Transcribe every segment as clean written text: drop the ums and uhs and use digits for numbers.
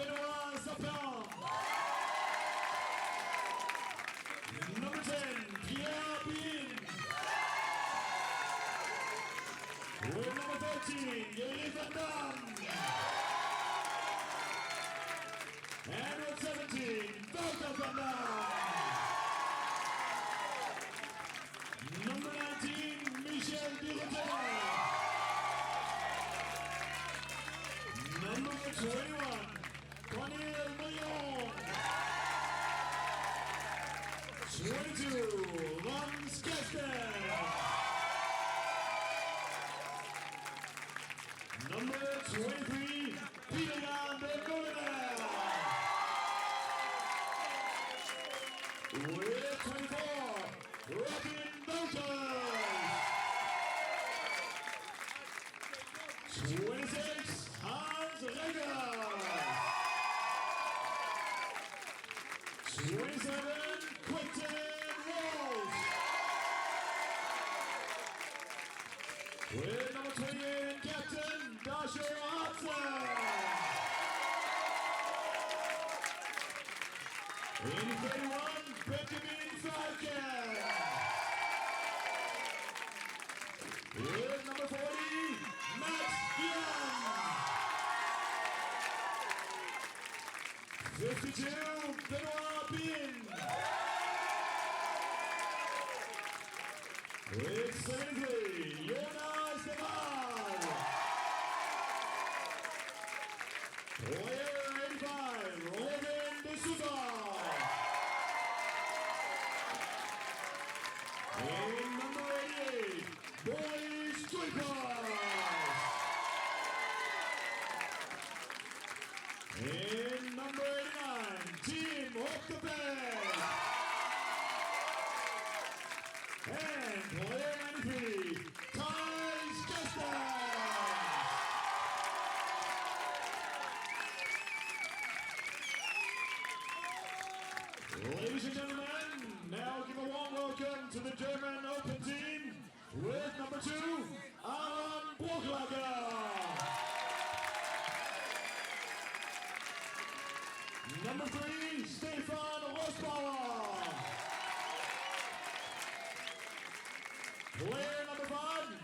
Benoit Sapin. Number 10, Pierre Bin. With number 13, Yuri Van Dam. And with 17, Wouter Van Dam. Number 19, Michel Durotel. Number 21, Cornel Millon. 22, Van Skester. Number 23, Peter Jan de Molenaar. With 24, Robin Belgium. 26, Hans Reger. 27, Quentin Walsh. With number 28, Captain Dasho Hudson. In 31, Benjamin Falken. With number 40, Max Young. 52, Benoit Bin. With 73, Jonas de Waal. Player 85, Robin de Souza. In number 88, Boris Kuipers. In number 89, Team Hoogteberg. And player 93, Thijs Kester. Ladies and gentlemen, now give a warm welcome to the German Open team with number 2, Aaron Burglager. Number 3, Stefan Rosbauer. Player number 5,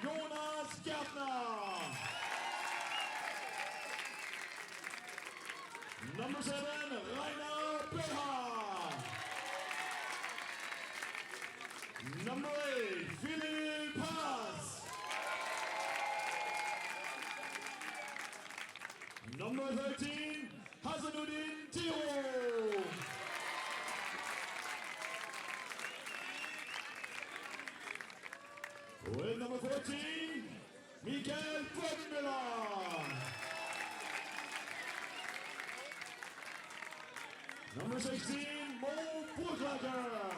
Jonas Gärtner. Number 7, Rainer Beha. Number 8, Philipp Haas. Number 13, Hasanuddin Tiro. With number 14, Michael Brückenmüller. Number 16, Mo Burglager.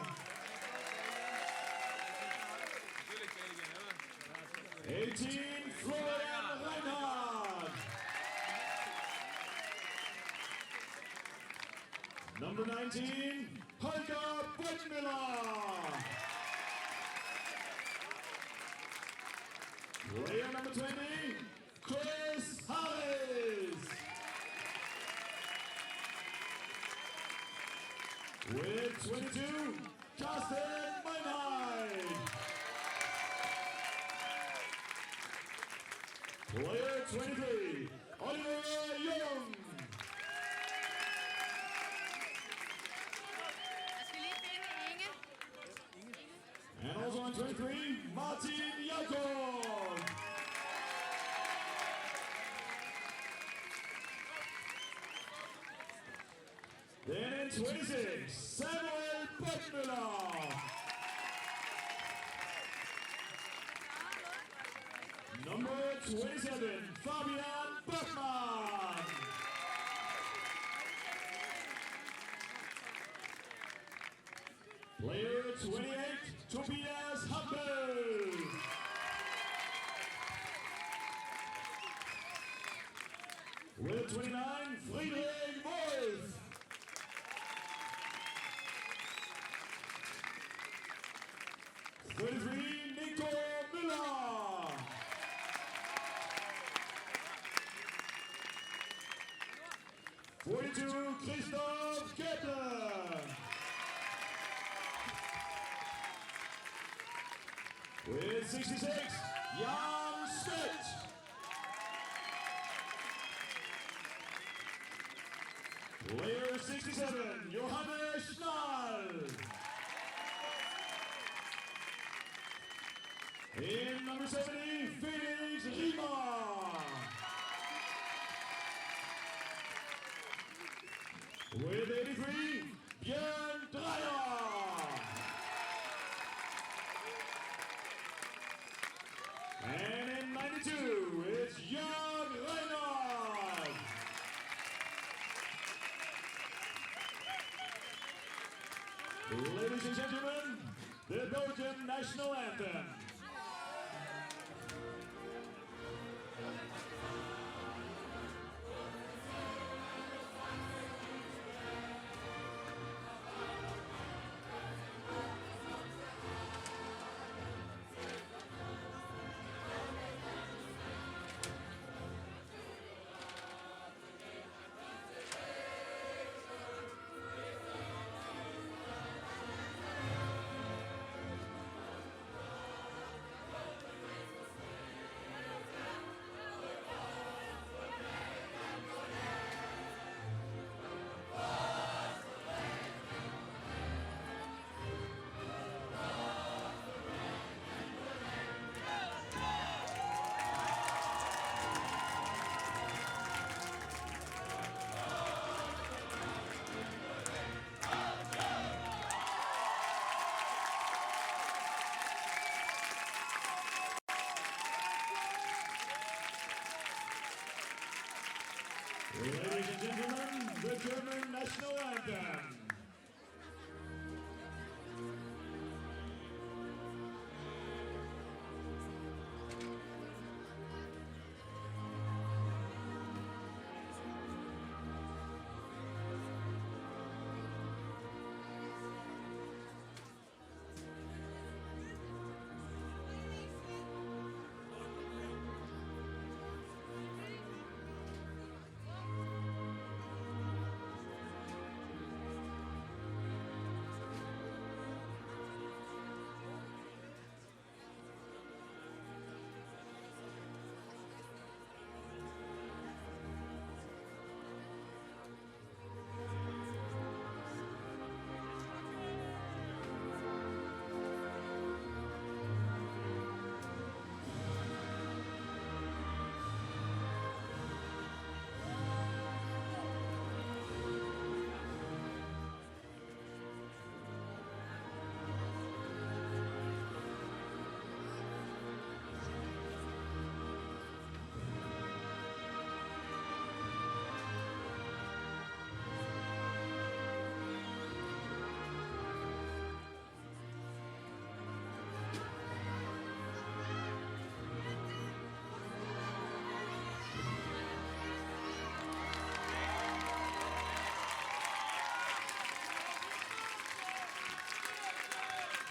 18, Florian Reinhardt. Number 19, Holger Brückenmüller. Player number 20, Chris Harris. With 22, Carsten Meinheid. Player 23, Oliver Young. And also on 23, Martin Jakob. Then in 26, Samuel Böttmüller. Number 27, Fabian Böckmann. Player 28, Tobias Hampel. With 29, Friedrich Wolf. Nico Müller. 42, Christoph Kettler. With 66, Jan Schmidt. Player 67, Johannes Schnall. In number 70, Felix Riemer. With 83, Björn Dreyer. And in 92, it's Jörg Reinhardt. Ladies and gentlemen, the Belgian national anthem. Ladies and gentlemen, the German national anthem.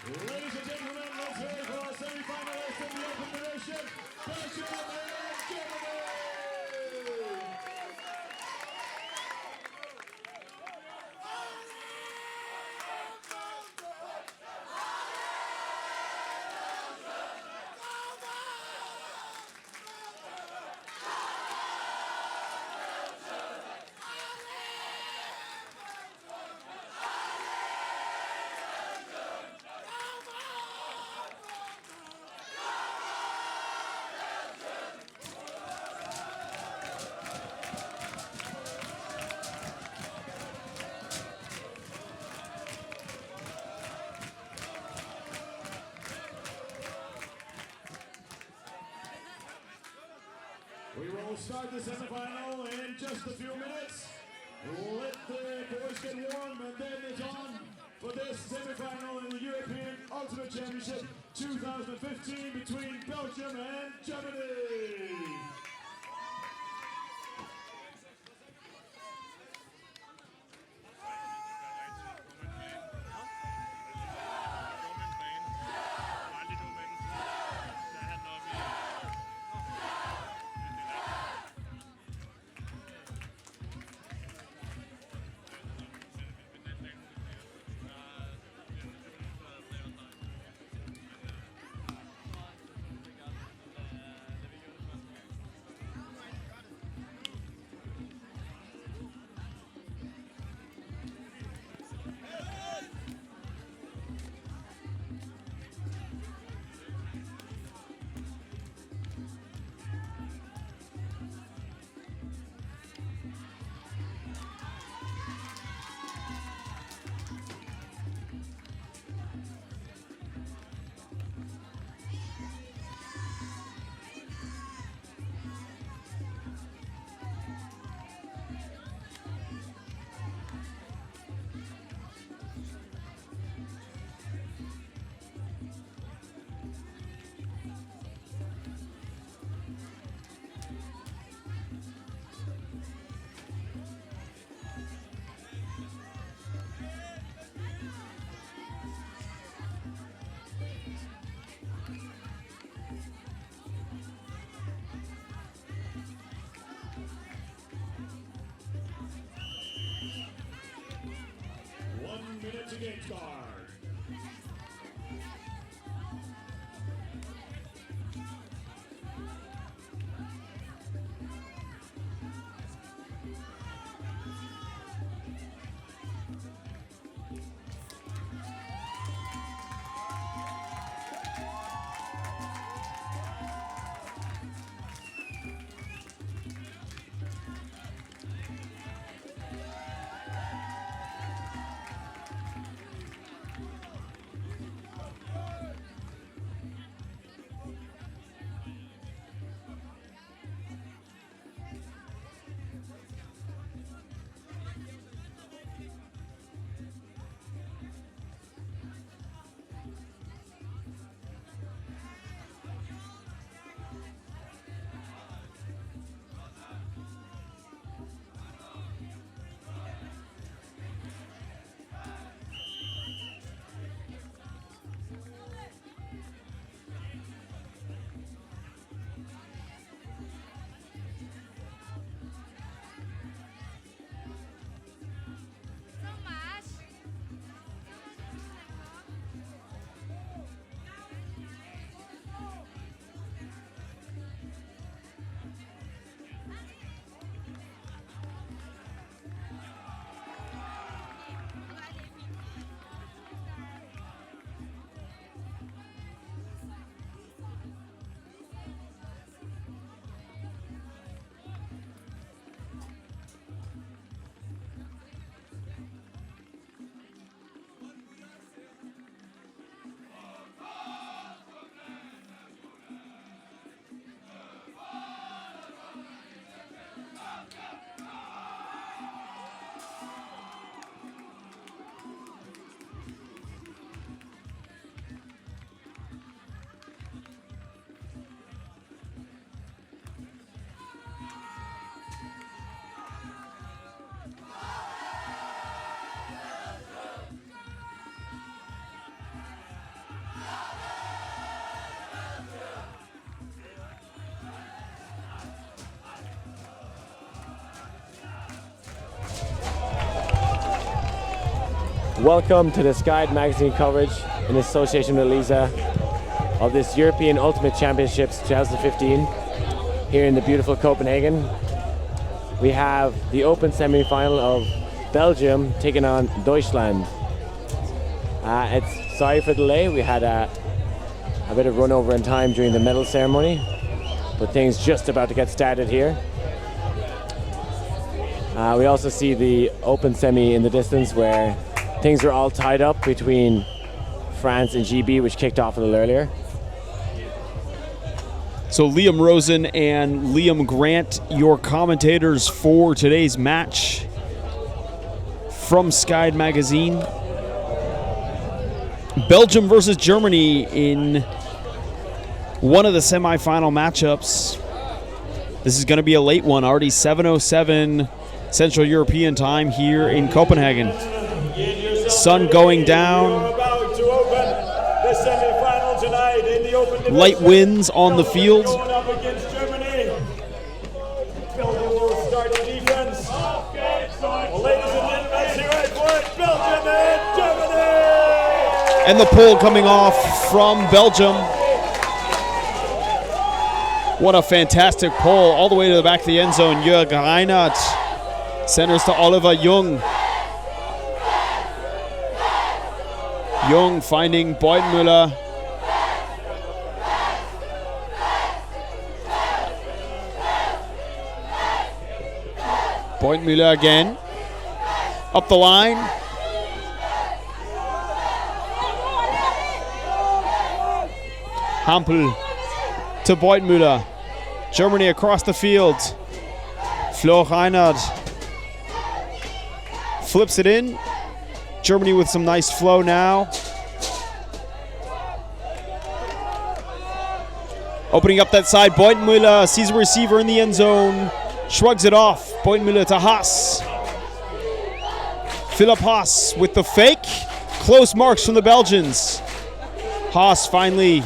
Ladies and gentlemen, let's hear it for our semi-finalists in the open division, Belgium and Germany! We will start the semifinal in just a few minutes. Let the boys get warm and then it's on for this semifinal in the European Ultimate Championship 2015 between Belgium and Germany. your game card. Welcome to the Sky Magazine coverage in association with Lisa of this European Ultimate Championships 2015 here in the beautiful Copenhagen. We have the open semi-final of Belgium taking on Deutschland. It's sorry for the delay. We had a bit of run over in time during the medal ceremony, but things just about to get started here. We also see the open semi in the distance where things are all tied up between France and GB, which kicked off a little earlier. So Liam Rosen and Liam Grant, your commentators for today's match from Sky Magazine. Belgium versus Germany in one of the semifinal matchups. This is going to be a late one, already 7:07 Central European time here in Copenhagen. Sun going down. Light winds on the field. And the pull coming off from Belgium. What a fantastic pull all the way to the back of the end zone. Jörg Reinhardt centers to Oliver Jung. Jung finding Beutmüller. Beutmüller again. Up the line. Hampel to Beutmüller. Germany across the field. Flo Reinhardt flips it in. Germany with some nice flow now. Opening up that side, Beutmüller sees a receiver in the end zone, shrugs it off. Beutmüller to Haas. Philipp Haas with the fake. Close marks from the Belgians. Haas finally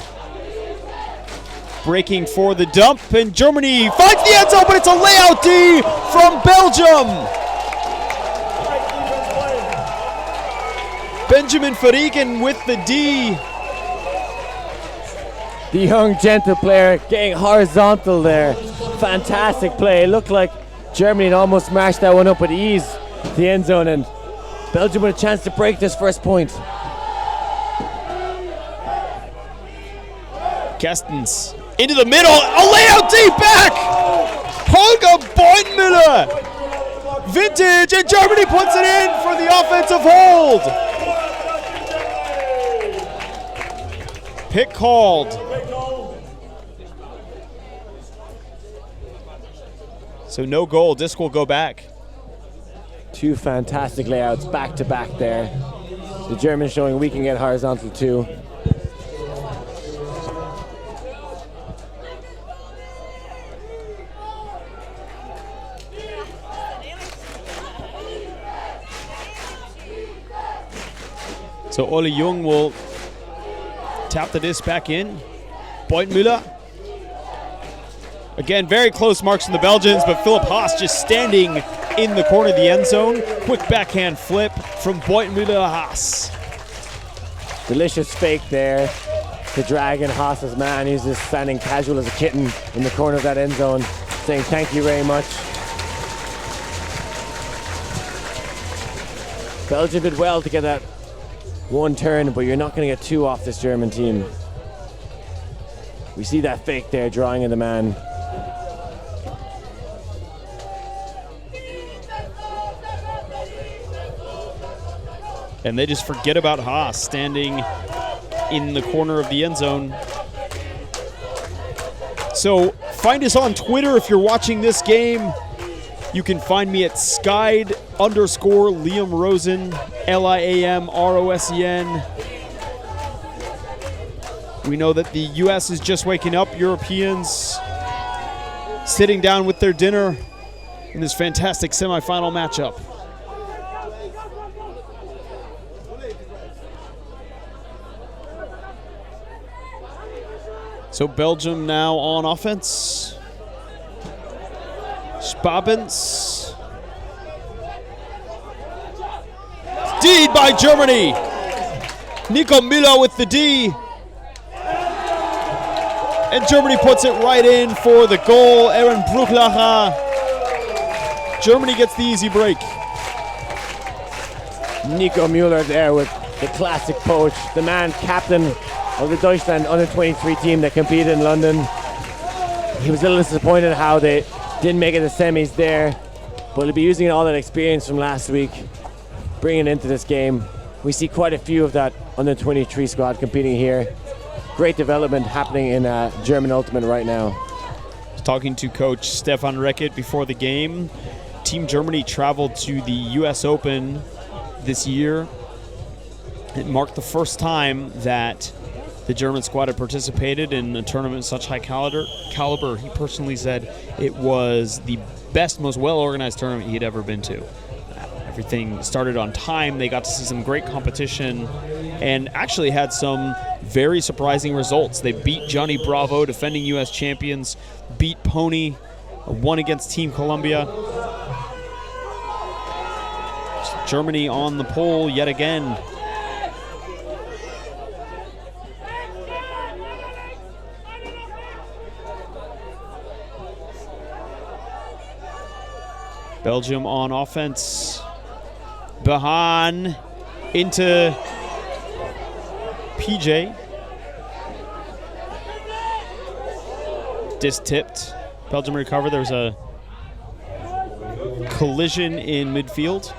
breaking for the dump, and Germany finds the end zone, but it's a layout D from Belgium. Benjamin Verreken with the D. The young, gentle player getting horizontal there. Fantastic play. It looked like Germany had almost mashed that one up with ease to the end zone, and Belgium with a chance to break this first point. Kestens into the middle. A layout deep back. Holger Beutmüller. Vintage, and Germany puts it in for the offensive hold. Pick called. So no goal. Disc will go back. Two fantastic layouts back to back there. The Germans showing we can get horizontal too. So Ole Jung will tap the disc back in. Beutmüller. Again, very close marks from the Belgians, but Philipp Haas just standing in the corner of the end zone. Quick backhand flip from Beutmüller Haas. Delicious fake there to drag in Haas's man. He's just standing casual as a kitten in the corner of that end zone, saying thank you very much. Belgium did well to get that one turn, but you're not going to get two off this German team. We see that fake there, drawing in the man. And they just forget about Haas standing in the corner of the end zone. So find us on Twitter if you're watching this game. You can find me at skied_Liam Rosen, LIAMROSEN. We know that the U.S. is just waking up. Europeans sitting down with their dinner in this fantastic semifinal matchup. So Belgium now on offense. Spabens. Deed by Germany. Nico Müller with the D. And Germany puts it right in for the goal. Aaron Bruchlacher. Germany gets the easy break. Nico Müller there with the classic poach. The man captain of the Deutschland under-23 team that competed in London. He was a little disappointed how they didn't make it to semis there, but he'll be using all that experience from last week, bringing it into this game. We see quite a few of that under-23 squad competing here. Great development happening in German Ultimate right now. Talking to coach Stefan Reckett before the game, Team Germany traveled to the US Open this year. It marked the first time that the German squad had participated in a tournament of such high caliber. He personally said it was the best, most well-organized tournament he'd ever been to. Everything started on time. They got to see some great competition and actually had some very surprising results. They beat Johnny Bravo, defending U.S. champions, beat Pony, won against Team Colombia. Germany on the pole yet again. Belgium on offense. Behan into PJ. Disc tipped. Belgium recovered. There was a collision in midfield.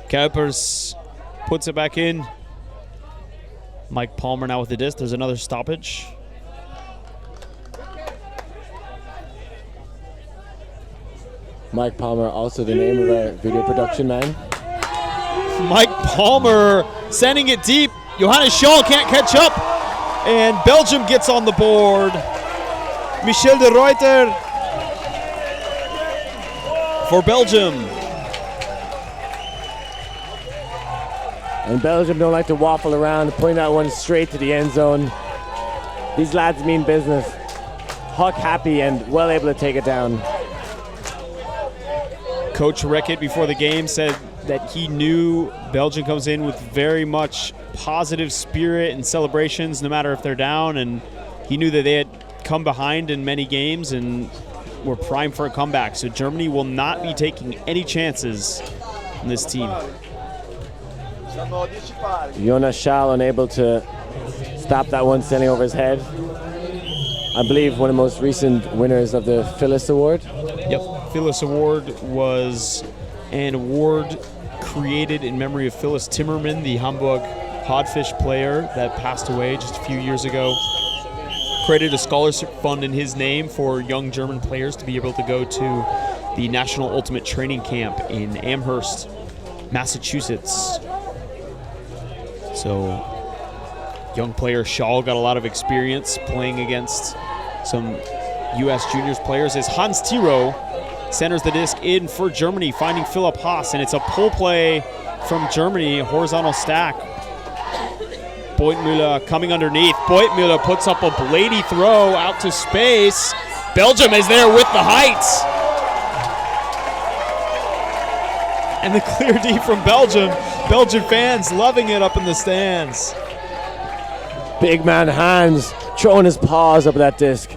Kuipers puts it back in. Mike Palmer now with the disc. There's another stoppage. Mike Palmer, also the name of our video production man. Mike Palmer sending it deep. Johannes Scholl can't catch up. And Belgium gets on the board. Michel de Reuter for Belgium. And Belgium don't like to waffle around, putting that one straight to the end zone. These lads mean business. Huck happy and well able to take it down. Coach Reckett before the game said that he knew Belgium comes in with very much positive spirit and celebrations no matter if they're down, and he knew that they had come behind in many games and were primed for a comeback. So Germany will not be taking any chances in this team. Jonas Schall unable to stop that one standing over his head. I believe one of the most recent winners of the Phyllis Award. Yep, Phyllis Award was an award created in memory of Phyllis Timmerman, the Hamburg Hodfish player that passed away just a few years ago. Created a scholarship fund in his name for young German players to be able to go to the National Ultimate Training Camp in Amherst, Massachusetts. So young player Schall got a lot of experience playing against some U.S. juniors players as Hans Tiro centers the disc in for Germany, finding Philipp Haas, and it's a pull play from Germany, horizontal stack. Beutmüller coming underneath. Beutmüller puts up a blady throw out to space. Belgium is there with the heights. And the clear D from Belgium. Belgian fans loving it up in the stands. Big man Hans throwing his paws up at that disc.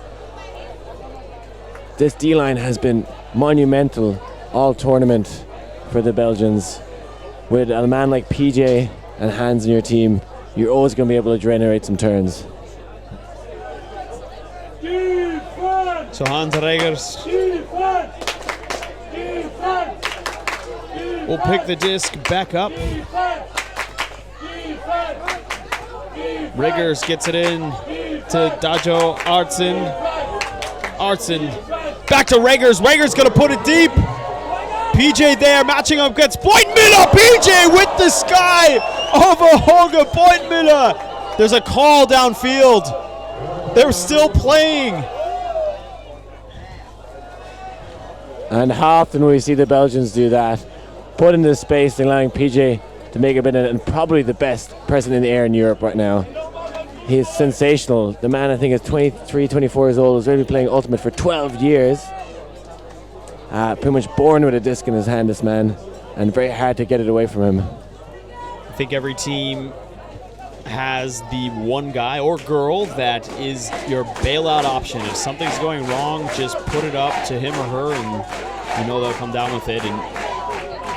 This D-line has been monumental all tournament for the Belgians. With a man like PJ and Hans in your team, you're always going to be able to generate some turns. So Hans Regers will pick the disc back up. Regers gets it in to Dajo Artsen. Artsen back to Regers. Regers going to put it deep. PJ there matching up against Beutmüller. PJ with the sky over Holger Beutmüller. There's a call downfield. They're still playing. And how often we see the Belgians do that? Put into space, allowing PJ to make a bit of, and probably the best person in the air in Europe right now. He is sensational. The man, I think, is 23, 24 years old, has already playing Ultimate for 12 years. Pretty much born with a disc in his hand, this man, and very hard to get it away from him. I think every team has the one guy or girl that is your bailout option. If something's going wrong, just put it up to him or her, and you know they'll come down with it. And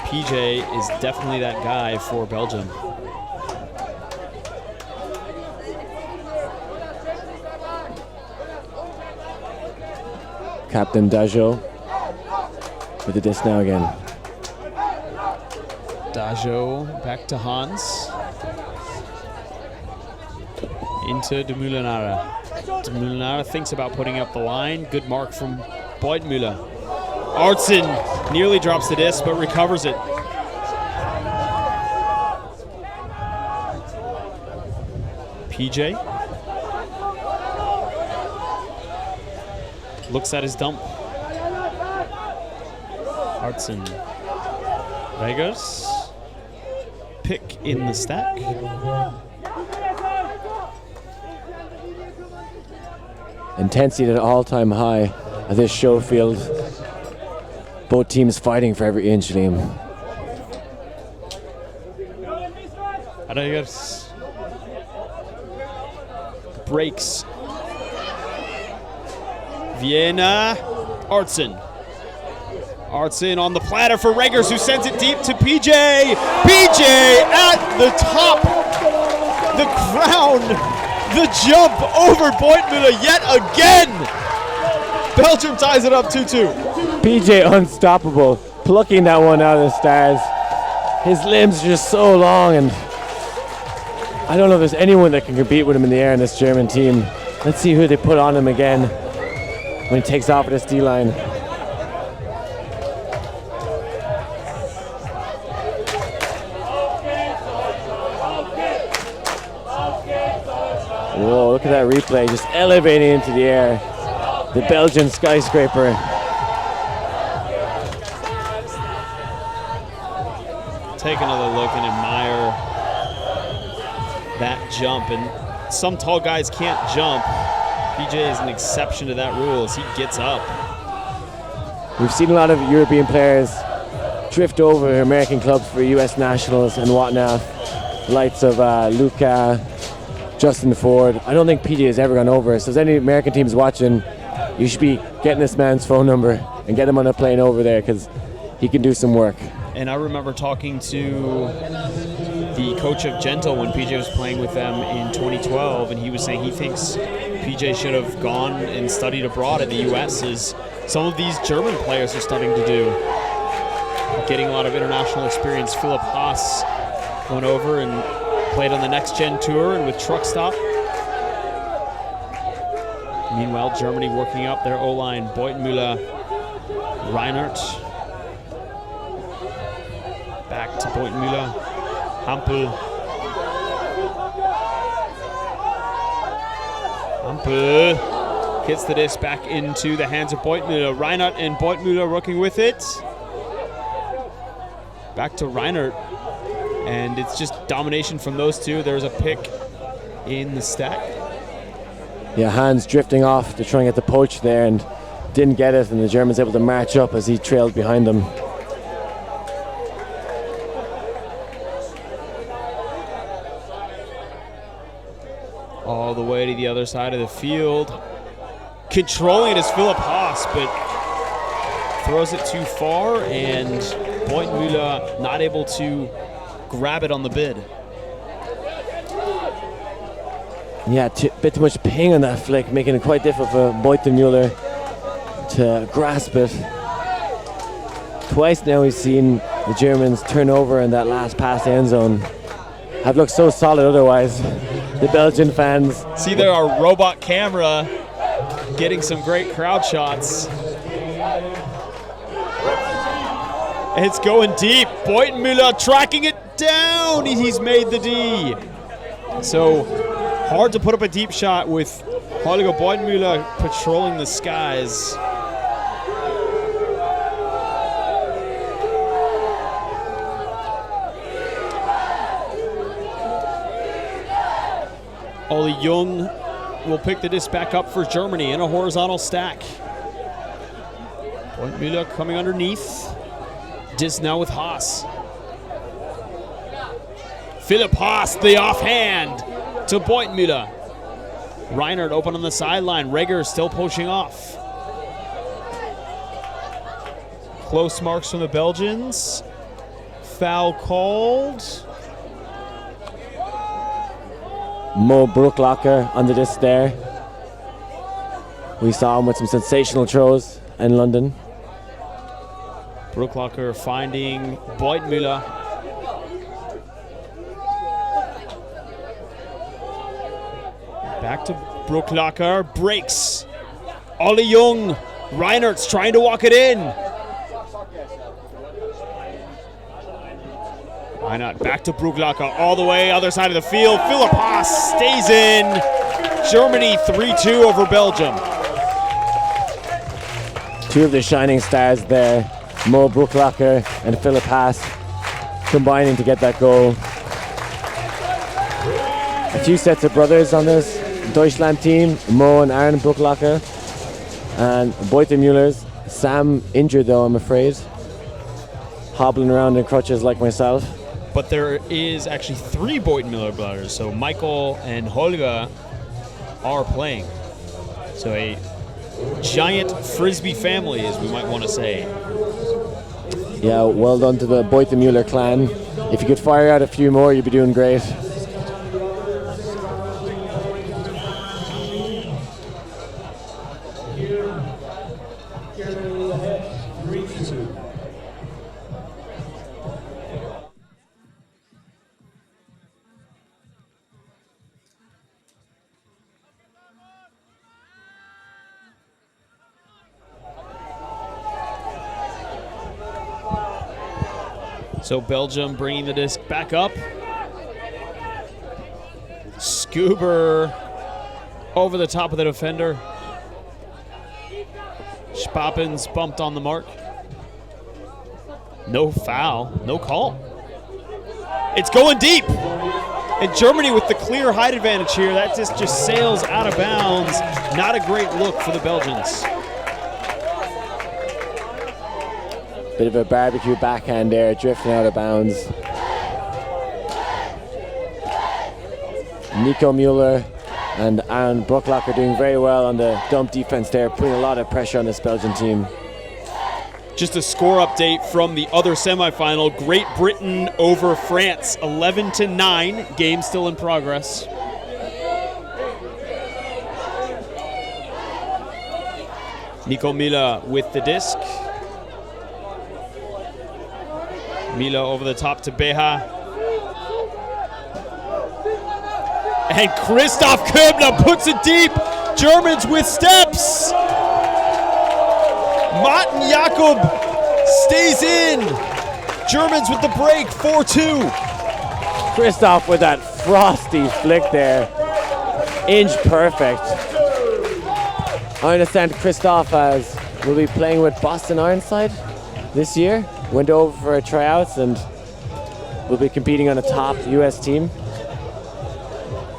PJ is definitely that guy for Belgium. Captain Dajo with the disc now again. Dajo back to Hans. Into De Meulenare. De Meulenare thinks about putting up the line. Good mark from Beutmüller. Artsen nearly drops the disc but recovers it. PJ looks at his dump. Artsen. Regers. Pick in the stack. Intensity at an all-time high at this show field. Both teams fighting for every inch, Liam. Regers breaks. Vienna. Artsen. Artsen on the platter for Regers, who sends it deep to PJ. PJ at the top. The crown. The jump over Beutmüller yet again. Belgium ties it up 2-2. PJ unstoppable, plucking that one out of the stars. His limbs are just so long, and I don't know if there's anyone that can compete with him in the air in this German team. Let's see who they put on him again when he takes off at this D-line. Whoa, look at that replay, just elevating into the air. The Belgian skyscraper. take another look and admire that jump. And some tall guys can't jump. PJ is an exception to that rule as he gets up. We've seen a lot of European players drift over American clubs for US nationals and whatnot. The likes of Luca, Justin Ford. I don't think PJ has ever gone over. So if any American teams watching, you should be getting this man's phone number and get him on a plane over there because he can do some work. And I remember talking to the coach of Gentle when PJ was playing with them in 2012, and he was saying he thinks PJ should have gone and studied abroad in the U.S. as some of these German players are starting to do. Getting a lot of international experience. Philipp Haas went over and played on the Next Gen Tour and with Truck Stop. Meanwhile, Germany working up their O-line. Beutenmüller, Reinhardt. Back to Beutenmüller. Hampel. Hampel gets the disc back into the hands of Beutenmüller. Reinhardt and Beutenmüller working with it. Back to Reinhardt. And it's just domination from those two. There's a pick in the stack. Yeah, Hans drifting off to try and get the poach there and didn't get it, and the Germans able to march up as he trailed behind them. All the way to the other side of the field. Controlling it is Philipp Haas, but throws it too far, and Beutenmüller not able to grab it on the bid. Yeah, a bit too much ping on that flick, making it quite difficult for Beutenmüller to grasp it. Twice now we've seen the Germans turn over in that last pass to end zone. Have looked so solid otherwise. The Belgian fans. See there, our robot camera getting some great crowd shots. It's going deep. Beutenmüller tracking it down. He's made the D. So hard to put up a deep shot with Holger Beutenmüller patrolling the skies. Ollie Jung will pick the disc back up for Germany in a horizontal stack. Beutenmüller coming underneath. Disc now with Haas. Philipp Haas, the offhand to Beutenmüller. Reinhardt open on the sideline. Reger still pushing off. Close marks from the Belgians. Foul called. Mo Brooklocker on the disc there. We saw him with some sensational throws in London. Brooklocker finding Beutenmüller. Back to Brooklocker, breaks. Ollie Jung, Reinhardt's trying to walk it in. Why not? Back to Brooklocker, all the way, other side of the field. Philipp Haas stays in. Germany 3-2 over Belgium. Two of the shining stars there, Mo Brooklocker and Philipp Haas, combining to get that goal. A few sets of brothers on this Deutschland team, Mo and Aaron Brooklocker, and Beutenmüller's. Sam injured though, I'm afraid. Hobbling around in crutches like myself. But there is actually three Beutenmüller brothers, so Michael and Holger are playing. So a giant Frisbee family, as we might want to say. Yeah, well done to the Beutenmüller clan. If you could fire out a few more, you'd be doing great. So Belgium bringing the disc back up. Schuber over the top of the defender. Spappens bumped on the mark. No foul, no call. It's going deep. And Germany with the clear height advantage here. That just sails out of bounds. Not a great look for the Belgians. Bit of a barbecue backhand there, drifting out of bounds. Nico Mueller and Aaron Brooklock are doing very well on the dump defense there, putting a lot of pressure on this Belgian team. Just a score update from the other semifinal. Great Britain over France, 11-9. Game still in progress. Nico Mila with the disc. Mila over the top to Beha. And Christoph Köbler puts it deep. Germans with steps. Martin Jakob stays in. Germans with the break, 4-2. Christoph with that frosty flick there. Inch perfect. I understand Christoph will be playing with Boston Ironside this year. Went over for tryouts and will be competing on a top US team.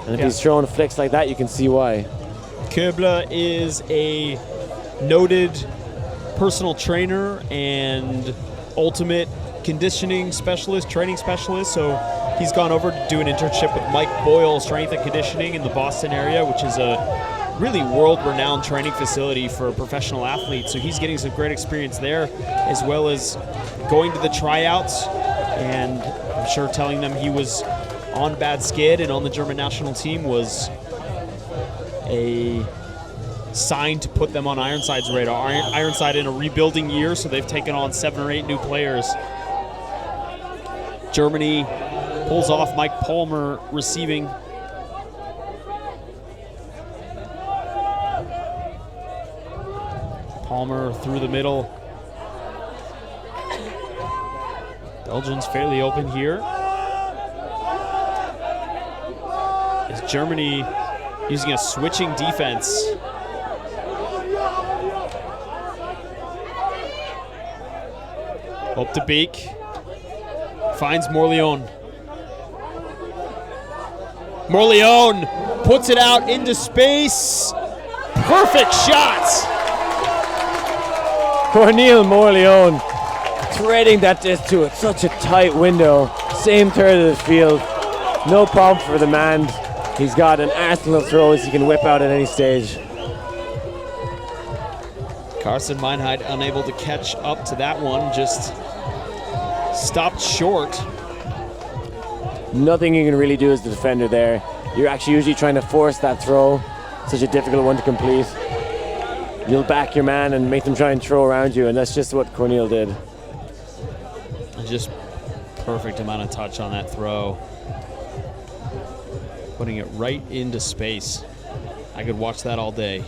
And if he's throwing flicks like that, you can see why. Köbler is a noted personal trainer and ultimate conditioning specialist, training specialist. So he's gone over to do an internship with Mike Boyle Strength and Conditioning in the Boston area, which is a really world-renowned training facility for professional athletes. So he's getting some great experience there, as well as going to the tryouts, and I'm sure telling them he was on bad skid and on the German national team was a sign to put them on Ironside's radar. Ironside in a rebuilding year, so they've taken on 7 or 8 new players. Germany pulls off. Mike Palmer receiving. Palmer through the middle. Belgians fairly open here. Is Germany using a switching defense? Up to Beek. Finds Morleone. Morleone puts it out into space. Perfect shots. Cornel Morleone threading that disc to such a tight window. Same third of the field. No problem for the man. He's got an arsenal of throws he can whip out at any stage. Carson Meinheid unable to catch up to that one, just stopped short. Nothing you can really do as the defender there. You're actually usually trying to force that throw. Such a difficult one to complete. You'll back your man and make them try and throw around you, and that's just what Cornel did. Just perfect amount of touch on that throw. Putting it right into space. I could watch that all day.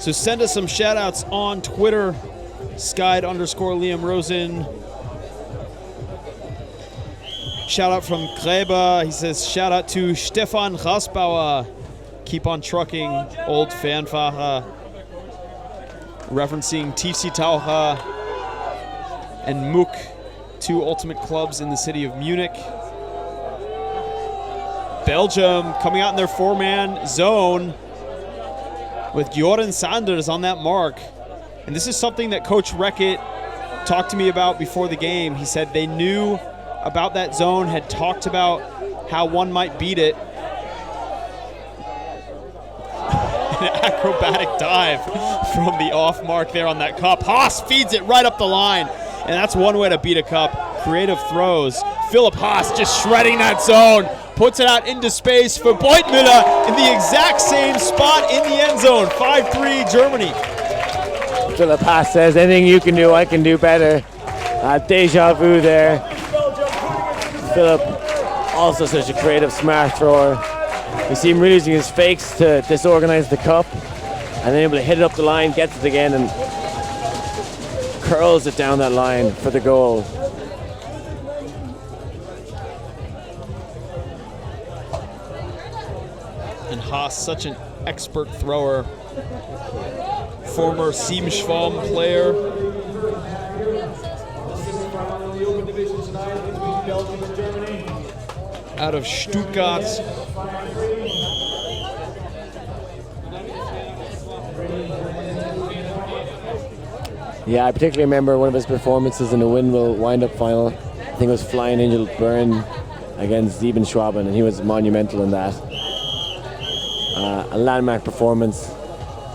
So send us some shout outs on Twitter. Skied_Liam Rosen. Shout out from Gräber. He says, shout out to Stefan Rasbauer. Keep on trucking, old Fernfahrer. Referencing TC Taucher and Mook, 2 ultimate clubs in the city of Munich. Belgium coming out in their 4-man zone with Jordan Sanders on that mark. And this is something that Coach Reckett talked to me about before the game. He said they knew about that zone, had talked about how one might beat it. An acrobatic dive from the off mark there on that cup. Haas feeds it right up the line. And that's one way to beat a cup. Creative throws. Philipp Haas just shredding that zone. Puts it out into space for Beutmüller in the exact same spot in the end zone. 5-3 Germany. Philipp Haas says, anything you can do, I can do better. Deja vu there. Philipp, also such a creative, smart thrower. You see him really using his fakes to disorganize the cup, and then able to hit it up the line, gets it again, and curls it down that line for the goal. And Haas, such an expert thrower. former Sieben Schwalben player. Out of Stuttgart. Yeah, I particularly remember one of his performances in the Windmill wind-up final. I think it was Flying Angel Bern against Sieben Schwaben, and he was monumental in that. A landmark performance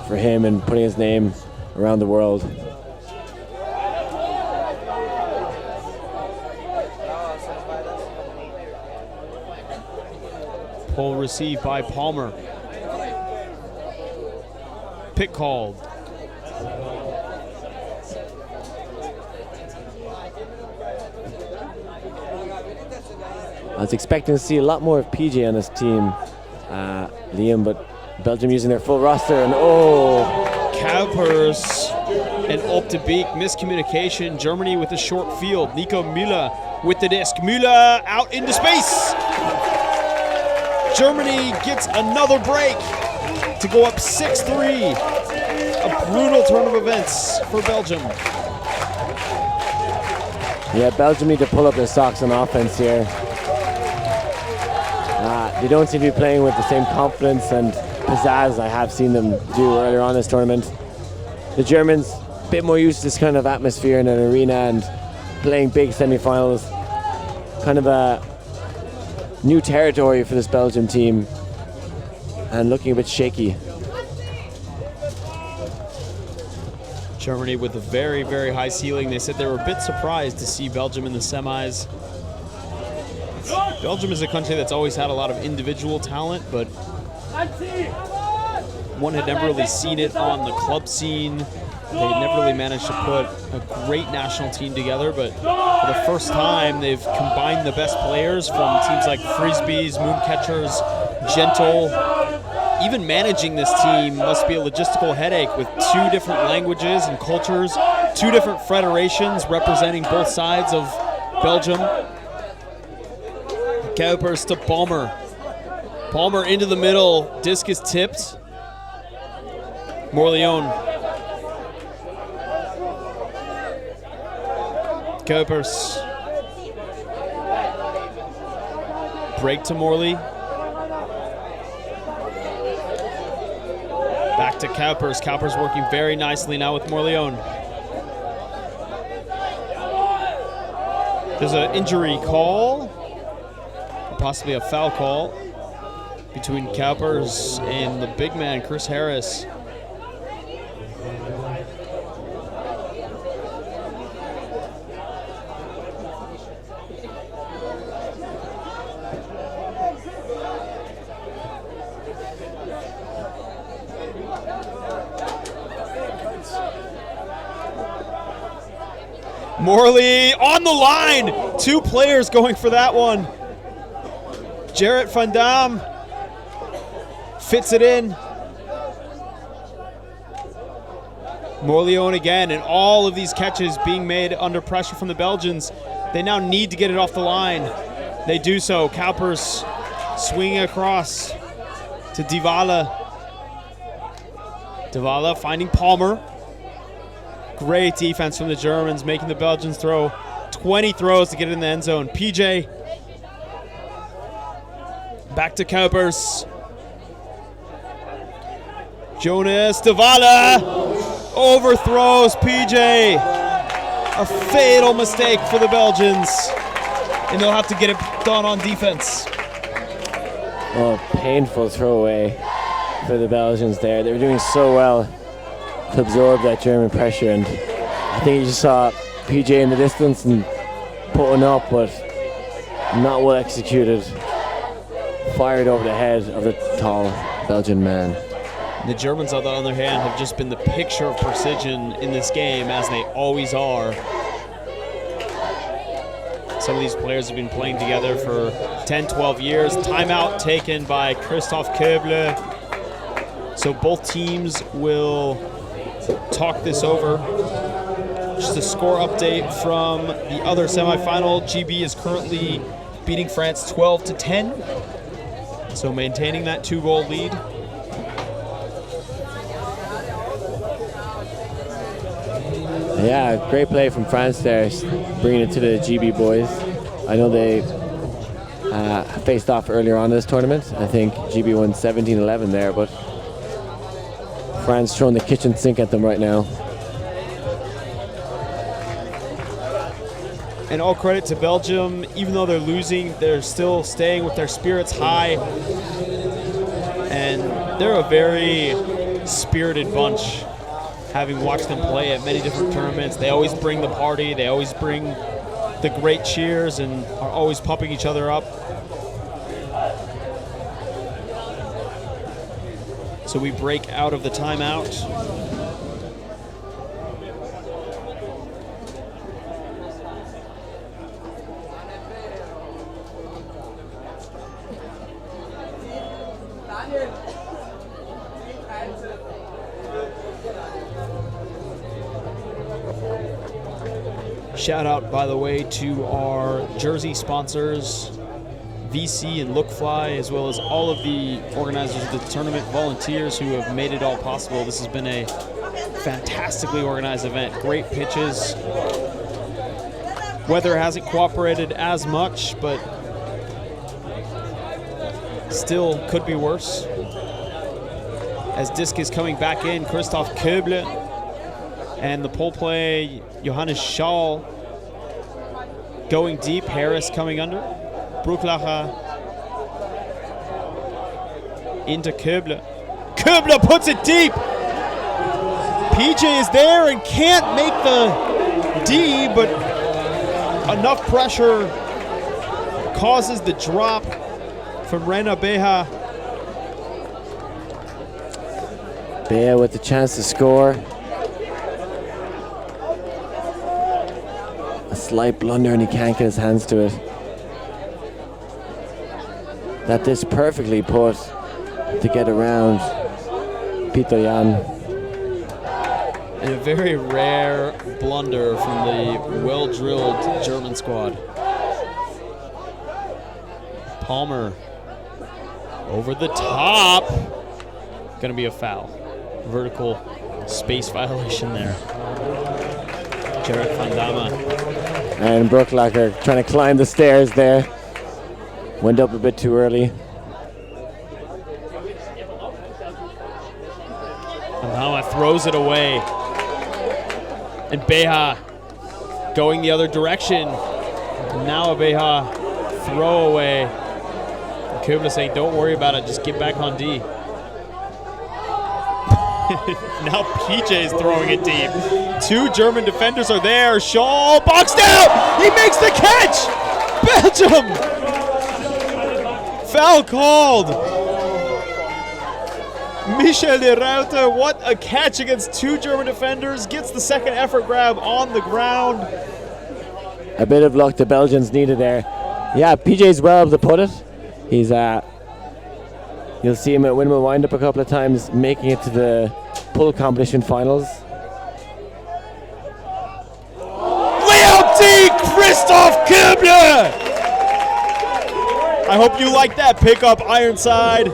for him and putting his name around the world. Pole received by Palmer. Pick called. I was expecting to see a lot more of PJ on this team, Liam, but Belgium using their full roster, and Kuipers and up to beak, miscommunication. Germany with a short field. Nico Müller with the disc. Müller out into space. Germany gets another break to go up 6-3. A brutal turn of events for Belgium. Yeah, Belgium need to pull up their socks on offense here. They don't seem to be playing with the same confidence and pizzazz I have seen them do earlier on this tournament. The Germans, a bit more used to this kind of atmosphere in an arena and playing big semi-finals. Kind of a new territory for this Belgium team and looking a bit shaky. Germany with a very, very high ceiling. They said they were a bit surprised to see Belgium in the semis. Belgium is a country that's always had a lot of individual talent, but one had never really seen it on the club scene. They never really managed to put a great national team together, but for the first time, they've combined the best players from teams like Frisbees, Mooncatchers, Gentle. Even managing this team must be a logistical headache with two different languages and cultures, two different federations representing both sides of Belgium. Kuipers to Palmer. Palmer into the middle. Disc is tipped. Morleone. Kuipers. Break to Morley. Back to Kuipers. Kuipers working very nicely now with Morleone. There's an injury call. Possibly a foul call between Kuipers and the big man, Chris Harris. Morley on the line. Two players going for that one. Jarrett Van Dam fits it in. Morleone again, and all of these catches being made under pressure from the Belgians. They now need to get it off the line. They do so. Kuipers swinging across to Divala. Divala finding Palmer. Great defense from the Germans, making the Belgians throw 20 throws to get it in the end zone. PJ. Back to Kuipers. Jonas Divala overthrows PJ. A fatal mistake for the Belgians. And they'll have to get it done on defense. Oh, painful throwaway for the Belgians there. They were doing so well to absorb that German pressure, and I think you just saw PJ in the distance and putting up, but not well executed. Fired over the head of the tall Belgian man. The Germans, on the other hand, have just been the picture of precision in this game, as they always are. Some of these players have been playing together for 10, 12 years. Timeout taken by Christoph Köble. So both teams will talk this over. Just a score update from the other semifinal. GB is currently beating France 12-10. So maintaining that 2-goal lead. Yeah, great play from France there, bringing it to the GB boys. I know they faced off earlier on in this tournament. I think GB won 17-11 there, but France throwing the kitchen sink at them right now. And all credit to Belgium. Even though they're losing, they're still staying with their spirits high. And they're a very spirited bunch. Having watched them play at many different tournaments, they always bring the party, they always bring the great cheers and are always pumping each other up. So we break out of the timeout. Shout out, by the way, to our jersey sponsors, VC and Lookfly, as well as all of the organizers of the tournament, volunteers who have made it all possible. This has been a fantastically organized event. Great pitches. Weather hasn't cooperated as much, but still could be worse. As disc is coming back in, Christoph Köble and the pole play, Johannes Schall going deep, Harris coming under. Brucklacher into Köble. Köble puts it deep. PJ is there and can't make the D, but enough pressure causes the drop from Rena Beha. Beha with the chance to score. A slight blunder and he can't get his hands to it. That is perfectly put to get around Peter Jan. And a very rare blunder from the well-drilled German squad. Palmer over the top. Gonna be a foul. Vertical space violation there. Jared van Damme. And Brucklacher trying to climb the stairs there. Went up a bit too early. And now throws it away. And Beha going the other direction. Now a Beha throw away. Köble saying, don't worry about it, just get back on D. Now PJ is throwing it deep. Two German defenders are there. Shaw boxed out. He makes the catch. Belgium. Foul called. Michel de Ruyter, what a catch against two German defenders. Gets the second effort grab on the ground. A bit of luck the Belgians needed there. Yeah, PJ's well able to put it. He's you'll see him at Winnable Windup a couple of times, making it to the pull competition finals. Layout D, Christoph Köble! I hope you like that pickup, Ironside.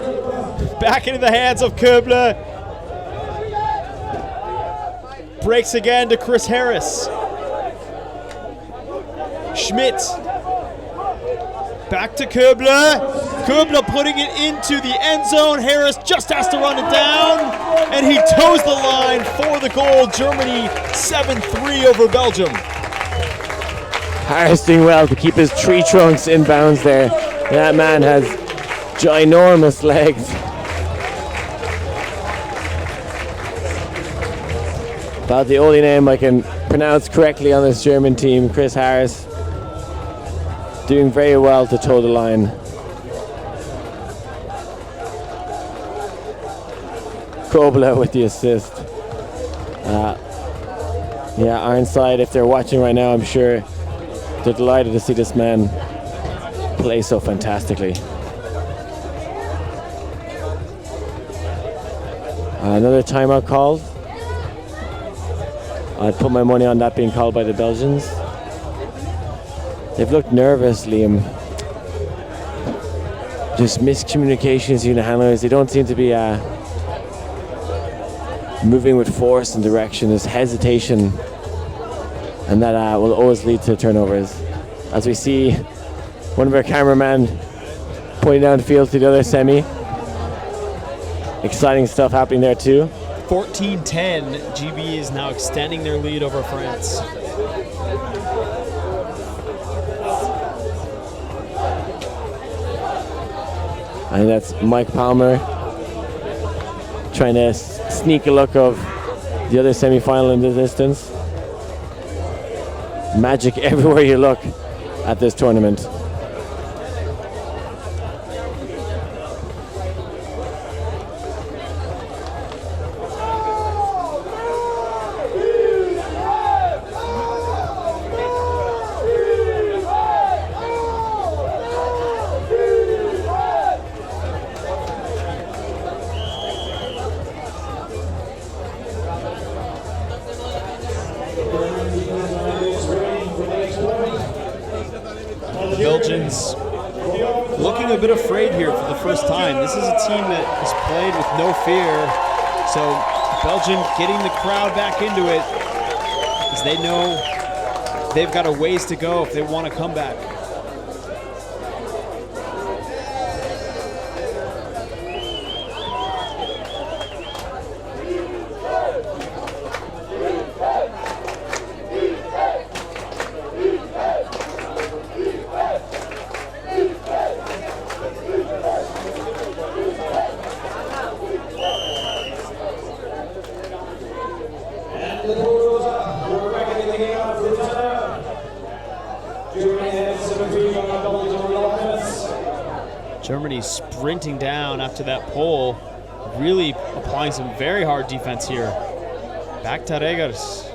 Back into the hands of Köble. Breaks again to Chris Harris. Schmidt. Back to Köble. Köble putting it into the end zone. Harris just has to run it down. And he toes the line for the goal. Germany 7-3 over Belgium. Harris doing well to keep his tree trunks in bounds there. That man has ginormous legs. About the only name I can pronounce correctly on this German team, Chris Harris. Doing very well to toe the line. Köble with the assist. Yeah, Ironside, if they're watching right now, I'm sure they're delighted to see this man play so fantastically. Another timeout called. I'd put my money on that being called by the Belgians. They've looked nervous, Liam. Just miscommunications between the handlers. They don't seem to be moving with force and direction. There's hesitation and that will always lead to turnovers. As we see one of our cameramen pointing down the field to the other semi. Exciting stuff happening there too. 14-10, GB is now extending their lead over France. I think that's Mike Palmer trying to sneak a look of the other semi-final in the distance. Magic everywhere you look at this tournament. Belgians looking a bit afraid here for the first time. This is a team that has played with no fear. So Belgium getting the crowd back into it because they know they've got a ways to go if they want to come back. Germany sprinting down after that pole, really applying some very hard defense here. Back to Regers.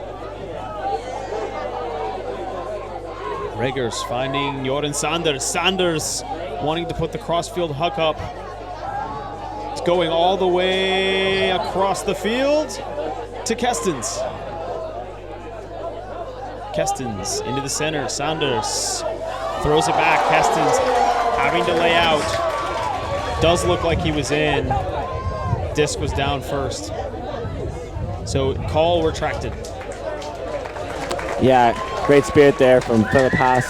Regers finding Jordan Sanders. Sanders wanting to put the crossfield huck up. It's going all the way across the field to Kestens. Kestens into the center. Sanders throws it back. Kestens having to lay out. Does look like he was in. Disc was down first. So call retracted. Yeah, great spirit there from Philip Haas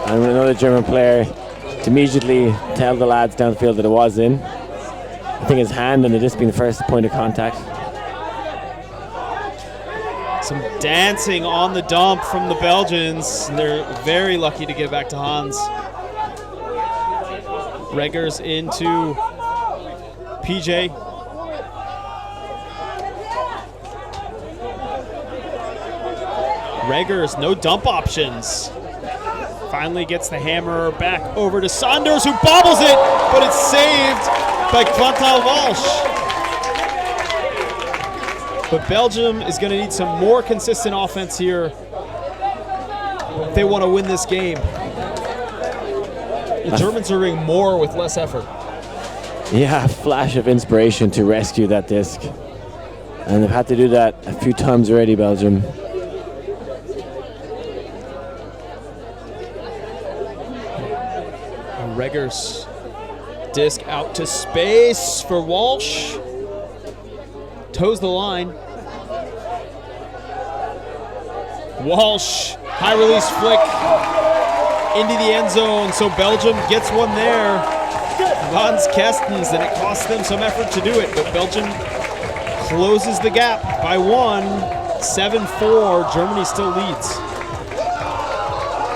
and another German player to immediately tell the lads down the field that it was in. I think his hand and the disc being the first point of contact. Some dancing on the dump from the Belgians. They're very lucky to get back to Hans. Regers into PJ. Regers, no dump options. Finally gets the hammer back over to Sanders, who bobbles it, but it's saved by Quentin Walsh. But Belgium is going to need some more consistent offense here if they want to win this game. The Germans are doing more with less effort. Yeah, flash of inspiration to rescue that disc. And they've had to do that a few times already, Belgium. Regers, disc out to space for Walsh. Toes the line. Walsh, high release flick into the end zone, so Belgium gets one there. Hans Kestens, and it costs them some effort to do it, but Belgium closes the gap by one. 7-4, Germany still leads.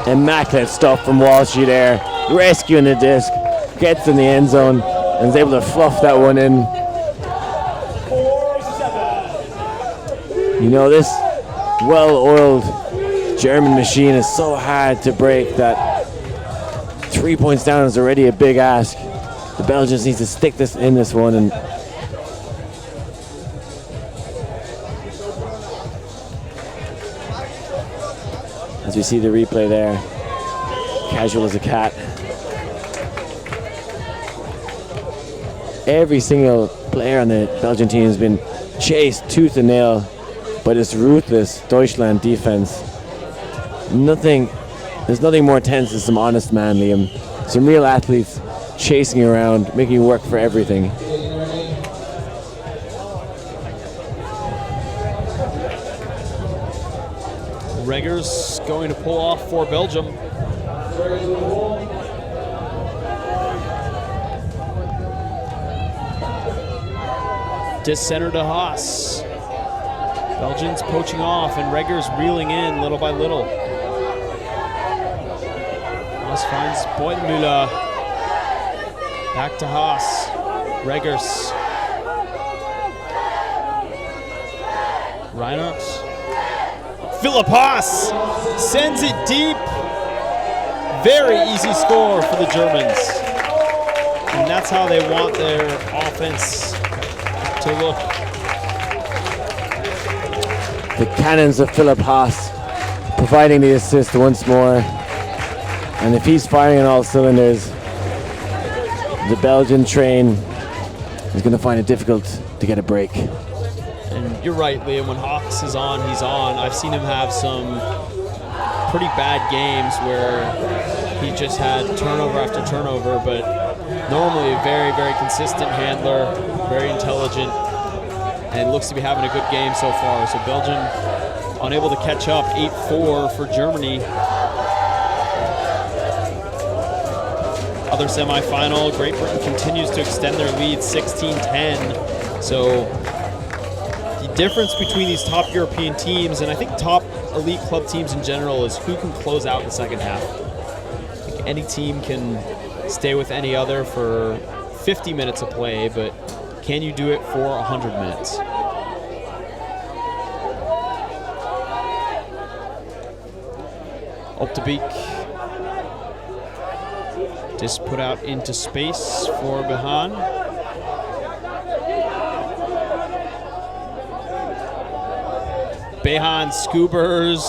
Immaculate stuff from Walshy there, rescuing the disc, gets in the end zone, and is able to fluff that one in. You know, this well-oiled German machine is so hard to break that 3 points down is already a big ask. The Belgians need to stick this in this one, and as we see the replay there, casual as a cat. Every single player on the Belgian team has been chased tooth and nail by this ruthless Deutschland defense. There's nothing more tense than some honest man, Liam. Some real athletes chasing you around, making you work for everything. Reggers going to pull off for Belgium. Dis-center to Haas. Belgians poaching off and Reggers reeling in little by little. Haas finds Beutenmüller. Back to Haas. Reggers. Reinhardt. Philipp Haas sends it deep. Very easy score for the Germans. And that's how they want their offense to look. The cannons of Philipp Haas providing the assist once more. And if he's firing on all cylinders, the Belgian train is going to find it difficult to get a break. And you're right, Liam, when Haas is on, he's on. I've seen him have some pretty bad games where he just had turnover after turnover, but normally a very, very consistent handler, very intelligent, and looks to be having a good game so far. So Belgium unable to catch up, 8-4 for Germany. Other semifinal, Great Britain continues to extend their lead, 16-10. So the difference between these top European teams, and I think top elite club teams in general, is who can close out the second half. I think any team can stay with any other for 50 minutes of play, but can you do it for 100 minutes? Up to Beek. Just put out into space for Behan. Behan scoobers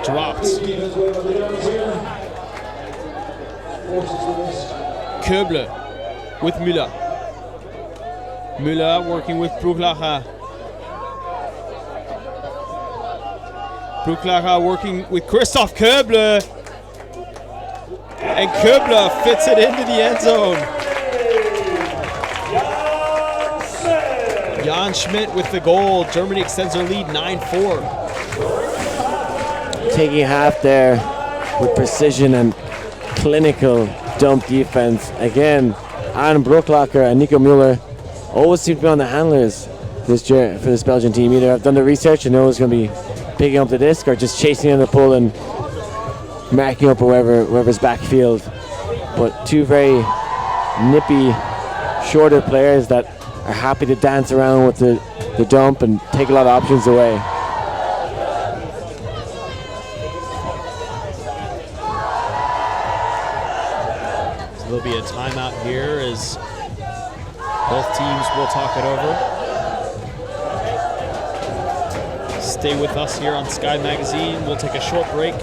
dropped. Köble with Müller. Müller working with Brucklacher. Brucklacher working with Christoph Köble. And Köbler fits it into the end zone. Jan Schmidt with the goal. Germany extends their lead 9-4. Taking half there with precision and clinical dump defense. Again, Aaron Brucklacher and Nico Müller always seem to be on the handlers for this Belgian team. Either I've done the research and know it's going to be picking up the disc or just chasing in the pull and marking up whoever's backfield. But two very nippy, shorter players that are happy to dance around with the dump and take a lot of options away. So there'll be a timeout here as both teams will talk it over. Stay with us here on Sky Magazine. We'll take a short break.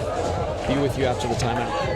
Be with you after the timeout.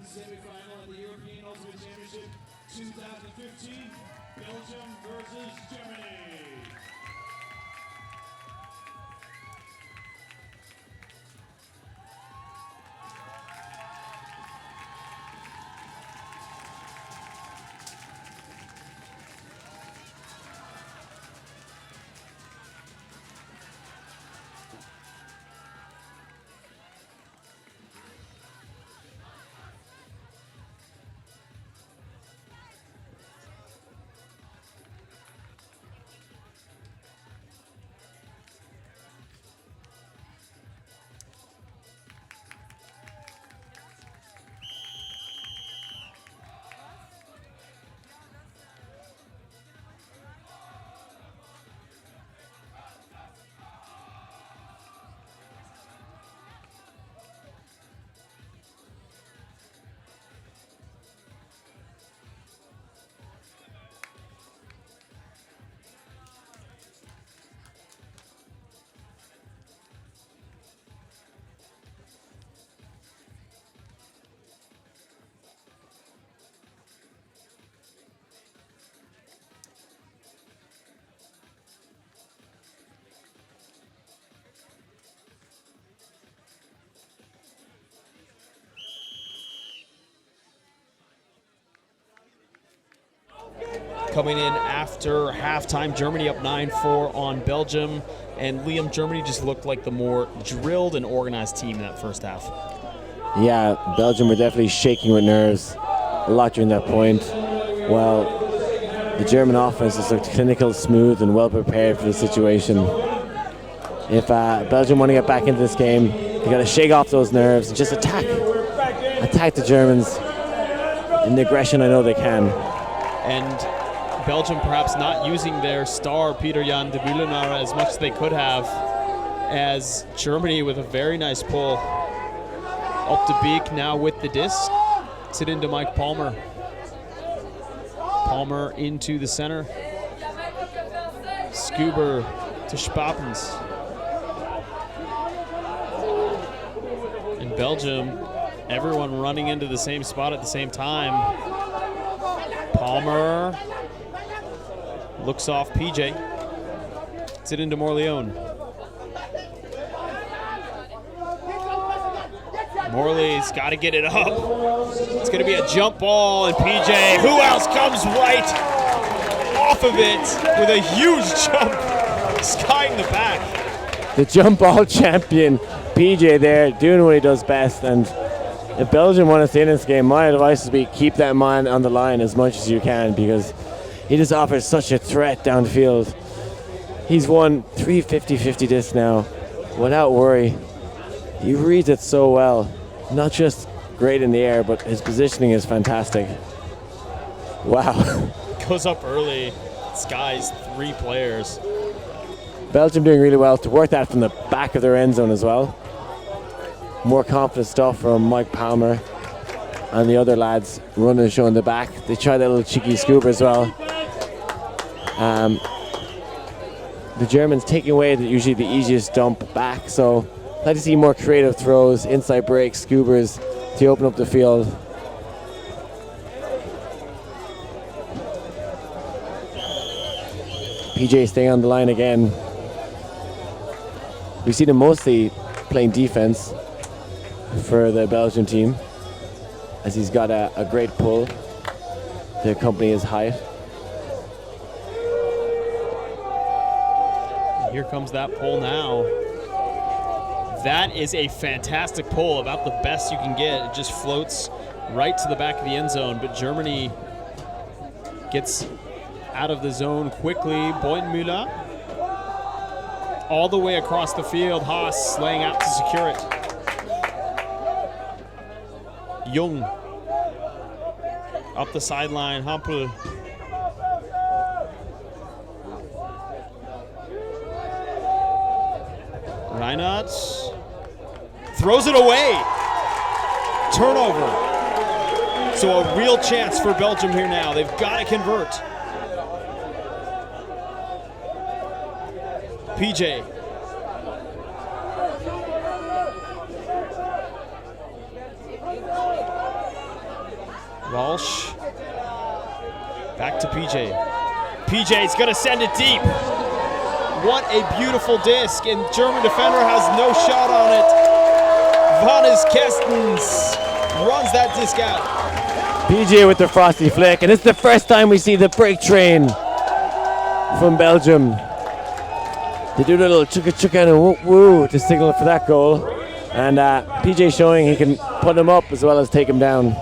semifinal at the European Ultimate Championship 2015, Belgium versus Germany. Coming in after halftime, Germany up 9-4 on Belgium. And Liam, Germany just looked like the more drilled and organized team in that first half. Yeah, Belgium were definitely shaking with nerves a lot during that point. While the German offense just looked clinical, smooth, and well prepared for the situation. If Belgium want to get back into this game, they got to shake off those nerves and just attack the Germans in the aggression I know they can. And Belgium perhaps not using their star, Peter-Jan de Molenaar, as much as they could have, as Germany with a very nice pull. Up to Beek now with the disc. Sit into Mike Palmer. Palmer into the center. Schuber to Spapens. In Belgium, everyone running into the same spot at the same time. Palmer looks off PJ. Sit into Morleone. Morley's got to get it up. It's going to be a jump ball, and PJ, who else comes right off of it with a huge jump, skying the back. The jump ball champion, PJ there, doing what he does best. And if Belgium want to stay in this game, my advice would be keep that man on the line as much as you can, because he just offers such a threat downfield. He's won 3 50-50 discs now without worry. He reads it so well. Not just great in the air, but his positioning is fantastic. Wow. Goes up early, skies 3 players. Belgium doing really well to work that from the back of their end zone as well. More confident stuff from Mike Palmer and the other lads running the show in the back. They try that little cheeky scoop as well. The Germans taking away usually the easiest dump back, so I'd like to see more creative throws, inside breaks, scoobers to open up the field. PJ staying on the line again. We've seen him mostly playing defense for the Belgian team, as he's got a great pull to accompany his height. Here comes that pull now. That is a fantastic pull, about the best you can get. It just floats right to the back of the end zone, but Germany gets out of the zone quickly. Boitenmüller all the way across the field. Haas laying out to secure it. Jung up the sideline. Hampel. Reinhardt throws it away. Turnover. So a real chance for Belgium here now. They've got to convert. PJ. Walsh. Back to PJ. PJ's gonna send it deep. What a beautiful disc, and German defender has no shot on it. Vannes Kestens runs that disc out. PJ with the frosty flick, and it's the first time we see the break train from Belgium. They do the little chukka chukka and a woo woo to signal for that goal. And PJ showing he can put him up as well as take him down.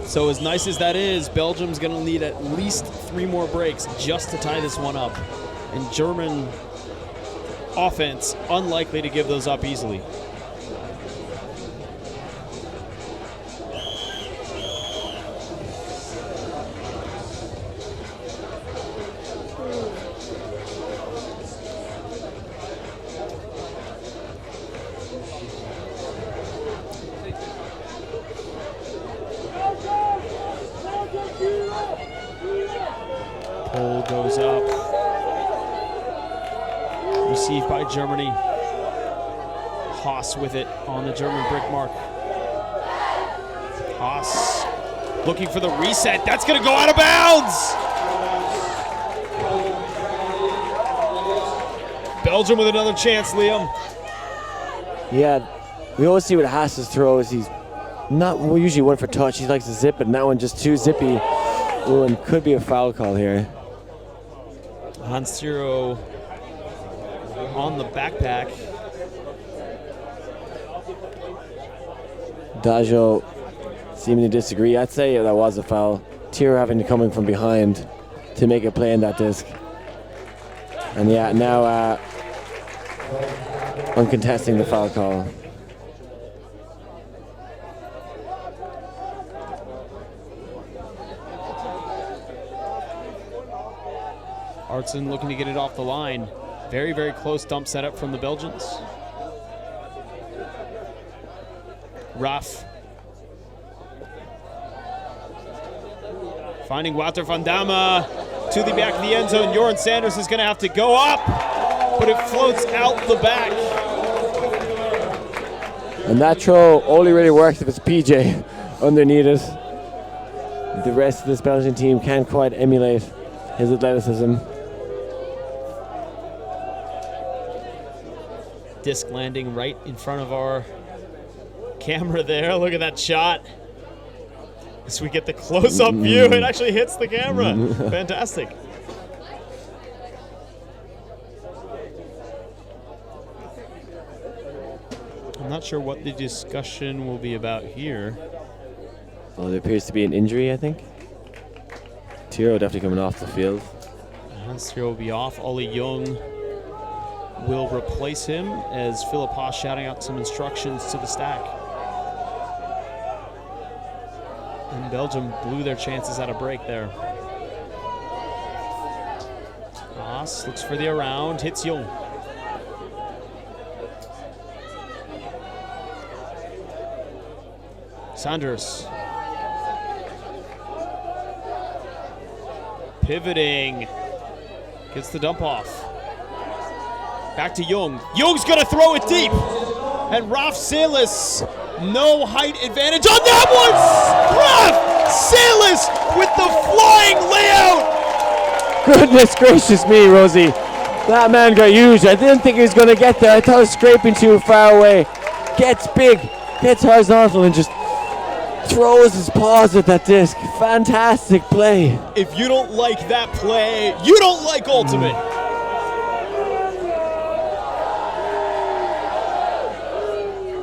So as nice as that is, Belgium's going to need at least 3 more breaks just to tie this one up. And German offense unlikely to give those up easily. Pull goes up. Received by Germany. Haas with it on the German brick mark. Haas looking for the reset. That's going to go out of bounds. Belgium with another chance, Liam. Yeah, we always see with Haas's throws, he's not usually one for touch. He likes to zip it, and that one just too zippy. Ooh, and could be a foul call here. Hans Zero on the backpack. Dajo seeming to disagree. I'd say that was a foul. Tiro having to come in from behind to make a play in that disc. And yeah, now uncontesting the foul call. Artson looking to get it off the line. Very, very close dump setup from the Belgians. Ruff. Finding Wouter van Damme to the back of the end zone. Joran Sanders is going to have to go up, but it floats out the back. And that throw only really works if it's PJ underneath it. The rest of this Belgian team can't quite emulate his athleticism. Disc landing right in front of our camera there. Look at that shot. As we get the close-up view, it actually hits the camera. Fantastic. I'm not sure what the discussion will be about here. Well, there appears to be an injury, I think. Tiro definitely coming off the field. Hans will be off. Ollie Young will replace him as Philip Haas shouting out some instructions to the stack. And Belgium blew their chances at a break there. Haas looks for the around, hits Young. Sanders. Pivoting. Gets the dump off. Back to Young. Young's gonna throw it deep. And Raf Salis, no height advantage on that one! Raf Salis with the flying layout! Goodness gracious me, Rosie. That man got huge. I didn't think he was gonna get there. I thought it was scraping too far away. Gets big, gets horizontal, and just throws his paws at that disc. Fantastic play. If you don't like that play, you don't like Ultimate.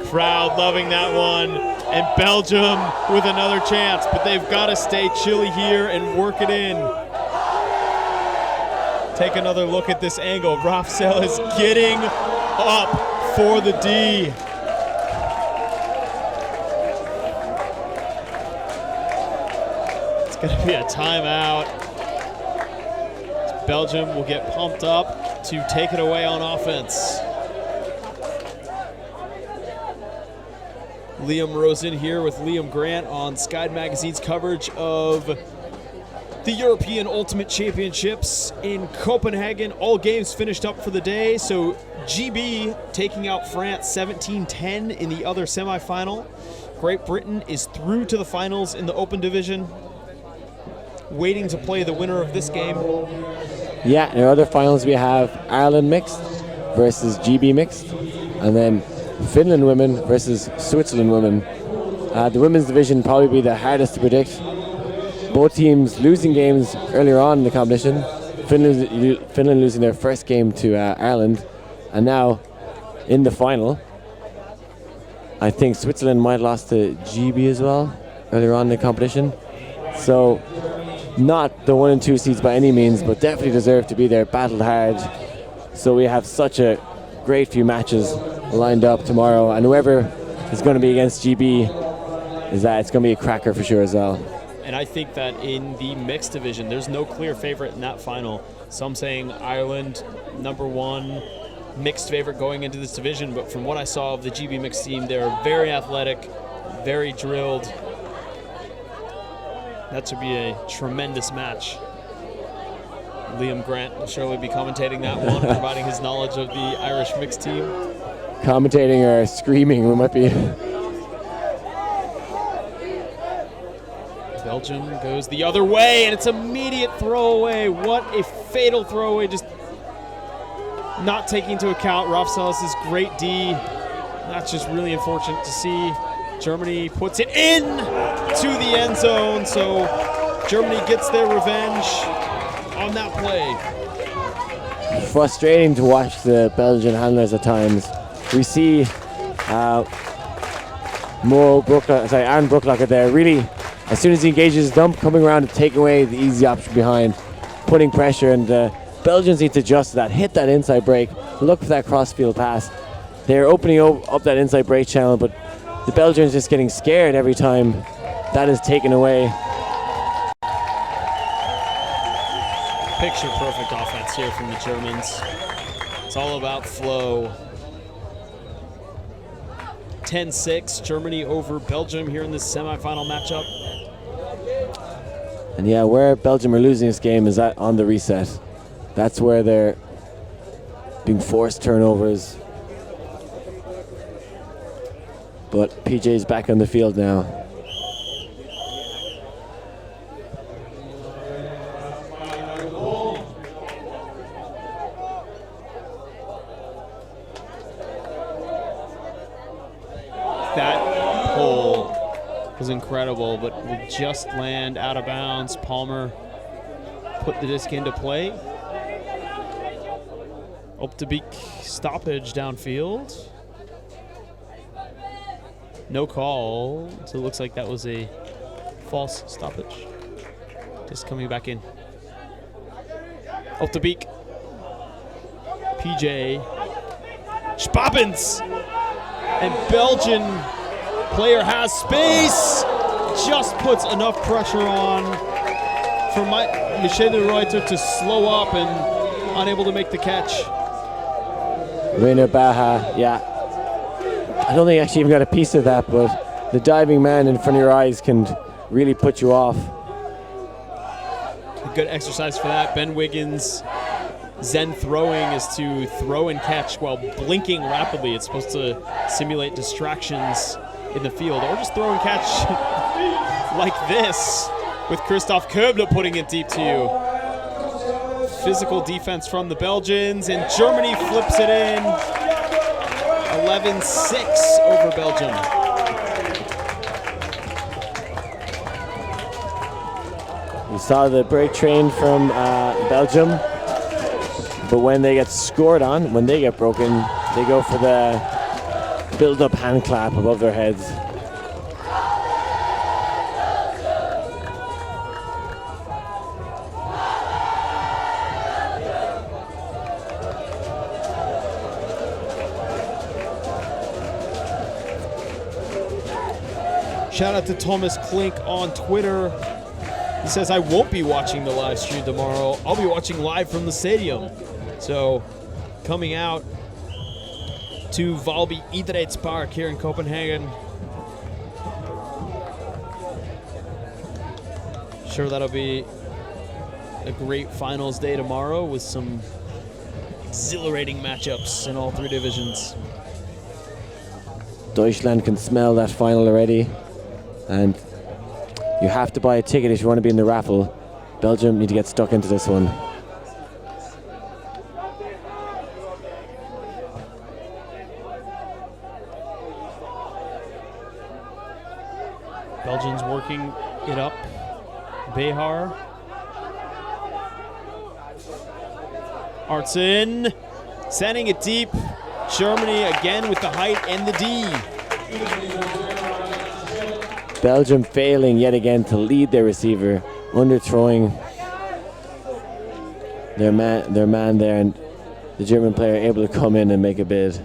Crowd loving that one, and Belgium with another chance, but they've got to stay chilly here and work it in. Take another look at this angle. Rafsel is getting up for the D. It's going to be a timeout. Belgium will get pumped up to take it away on offense. Liam Rosen here with Liam Grant on Skyd Magazine's coverage of the European Ultimate Championships in Copenhagen. All games finished up for the day. So GB taking out France 17-10 in the other semifinal. Great Britain is through to the finals in the open division, waiting to play the winner of this game. Yeah, in our other finals we have Ireland mixed versus GB mixed, and then Finland women versus Switzerland women. The women's division probably be the hardest to predict. Both teams losing games earlier on in the competition. Finland losing their first game to Ireland, and now in the final, I think Switzerland might have lost to GB as well earlier on in the competition. So not the 1 and 2 seeds by any means, but definitely deserve to be there, battled hard. So we have such a great few matches lined up tomorrow, and whoever is going to be against GB it's going to be a cracker for sure as well. And I think that in the mixed division, there's no clear favorite in that final. Some saying Ireland, number one mixed favorite going into this division, but from what I saw of the GB mixed team, they're very athletic, very drilled. That should be a tremendous match. Liam Grant will surely be commentating that one, providing his knowledge of the Irish mixed team. Commentating or screaming, we might be. Belgium goes the other way, and it's immediate throwaway. What a fatal throwaway, just not taking into account Rafsalis' great D. That's just really unfortunate to see. Germany puts it in to the end zone, so Germany gets their revenge on that play. Frustrating to watch the Belgian handlers at times. We see Aaron Brooklocker there really, as soon as he engages his dump, coming around to take away the easy option behind, putting pressure, and Belgians need to adjust to that, hit that inside break, look for that cross-field pass. They're opening up that inside break channel, but the Belgians just getting scared every time that is taken away. Picture perfect offense here from the Germans. It's all about flow. 10-6, Germany over Belgium here in this semifinal matchup. And yeah, where Belgium are losing this game is that on the reset. That's where they're being forced turnovers. But PJ's back on the field now. That pull was incredible, but will just land out of bounds. Palmer put the disc into play. Optebik stoppage downfield. No call, so it looks like that was a false stoppage. Just coming back in. Optebik. PJ. Spappens! And Belgian player has space. Just puts enough pressure on for Michel de Ruyter to slow up and unable to make the catch. Rainer Baha, yeah. I don't think I actually even got a piece of that, but the diving man in front of your eyes can really put you off. A good exercise for that. Ben Wiggins' Zen throwing is to throw and catch while blinking rapidly. It's supposed to simulate distractions in the field, or just throw and catch like this with Christoph Köbler putting it deep to you. Physical defense from the Belgians, and Germany flips it in. 11-6 over Belgium. You saw the break train from Belgium, but when they get scored on, when they get broken, they go for the build-up hand clap above their heads. Shout out to Thomas Klink on Twitter. He says, I won't be watching the live stream tomorrow. I'll be watching live from the stadium. So coming out to Valby Idrettspark here in Copenhagen. Sure, that'll be a great finals day tomorrow with some exhilarating matchups in all 3 divisions. Deutschland can smell that final already, and you have to buy a ticket if you want to be in the raffle. Belgium need to get stuck into this one. Belgians working it up. Behar. Artsen sending it deep. Germany again with the height and the D. Belgium failing yet again to lead their receiver, underthrowing their man there, and the German player able to come in and make a bid.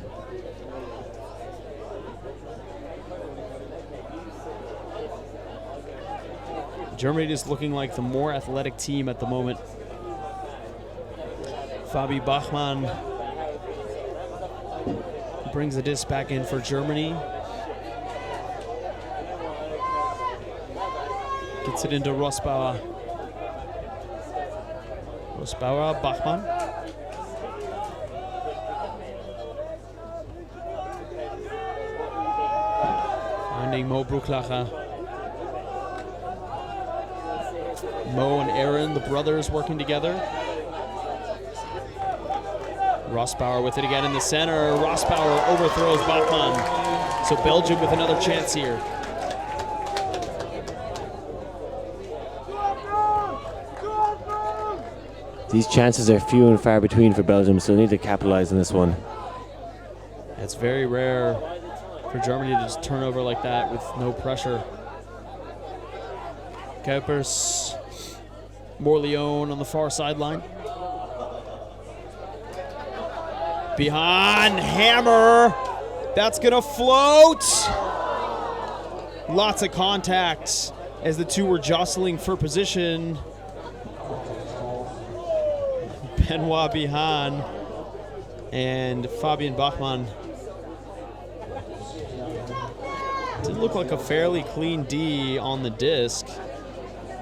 Germany just looking like the more athletic team at the moment. Fabi Bachmann brings the disc back in for Germany. Gets it into Rosbauer. Rosbauer, Bachmann. Finding Mo Brucklacher. Mo and Aaron, the brothers, working together. Rosbauer with it again in the center. Rosbauer overthrows Bachmann. So Belgium with another chance here. These chances are few and far between for Belgium, so they need to capitalize on this one. It's very rare for Germany to just turn over like that with no pressure. Kuipers, Morleone on the far sideline. Behind, Hammer. That's gonna float. Lots of contact as the two were jostling for position. Benoit Bihan and Fabian Bachmann. Did look like a fairly clean D on the disc,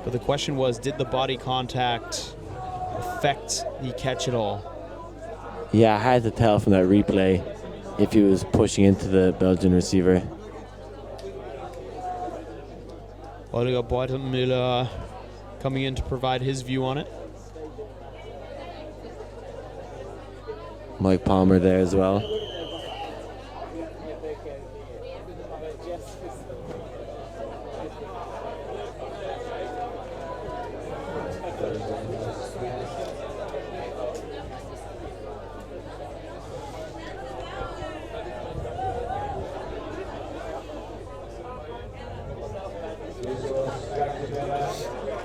but the question was, did the body contact affect the catch at all? Yeah, hard to tell from that replay if he was pushing into the Belgian receiver. Oliver Beutenmüller coming in to provide his view on it. Mike Palmer there as well.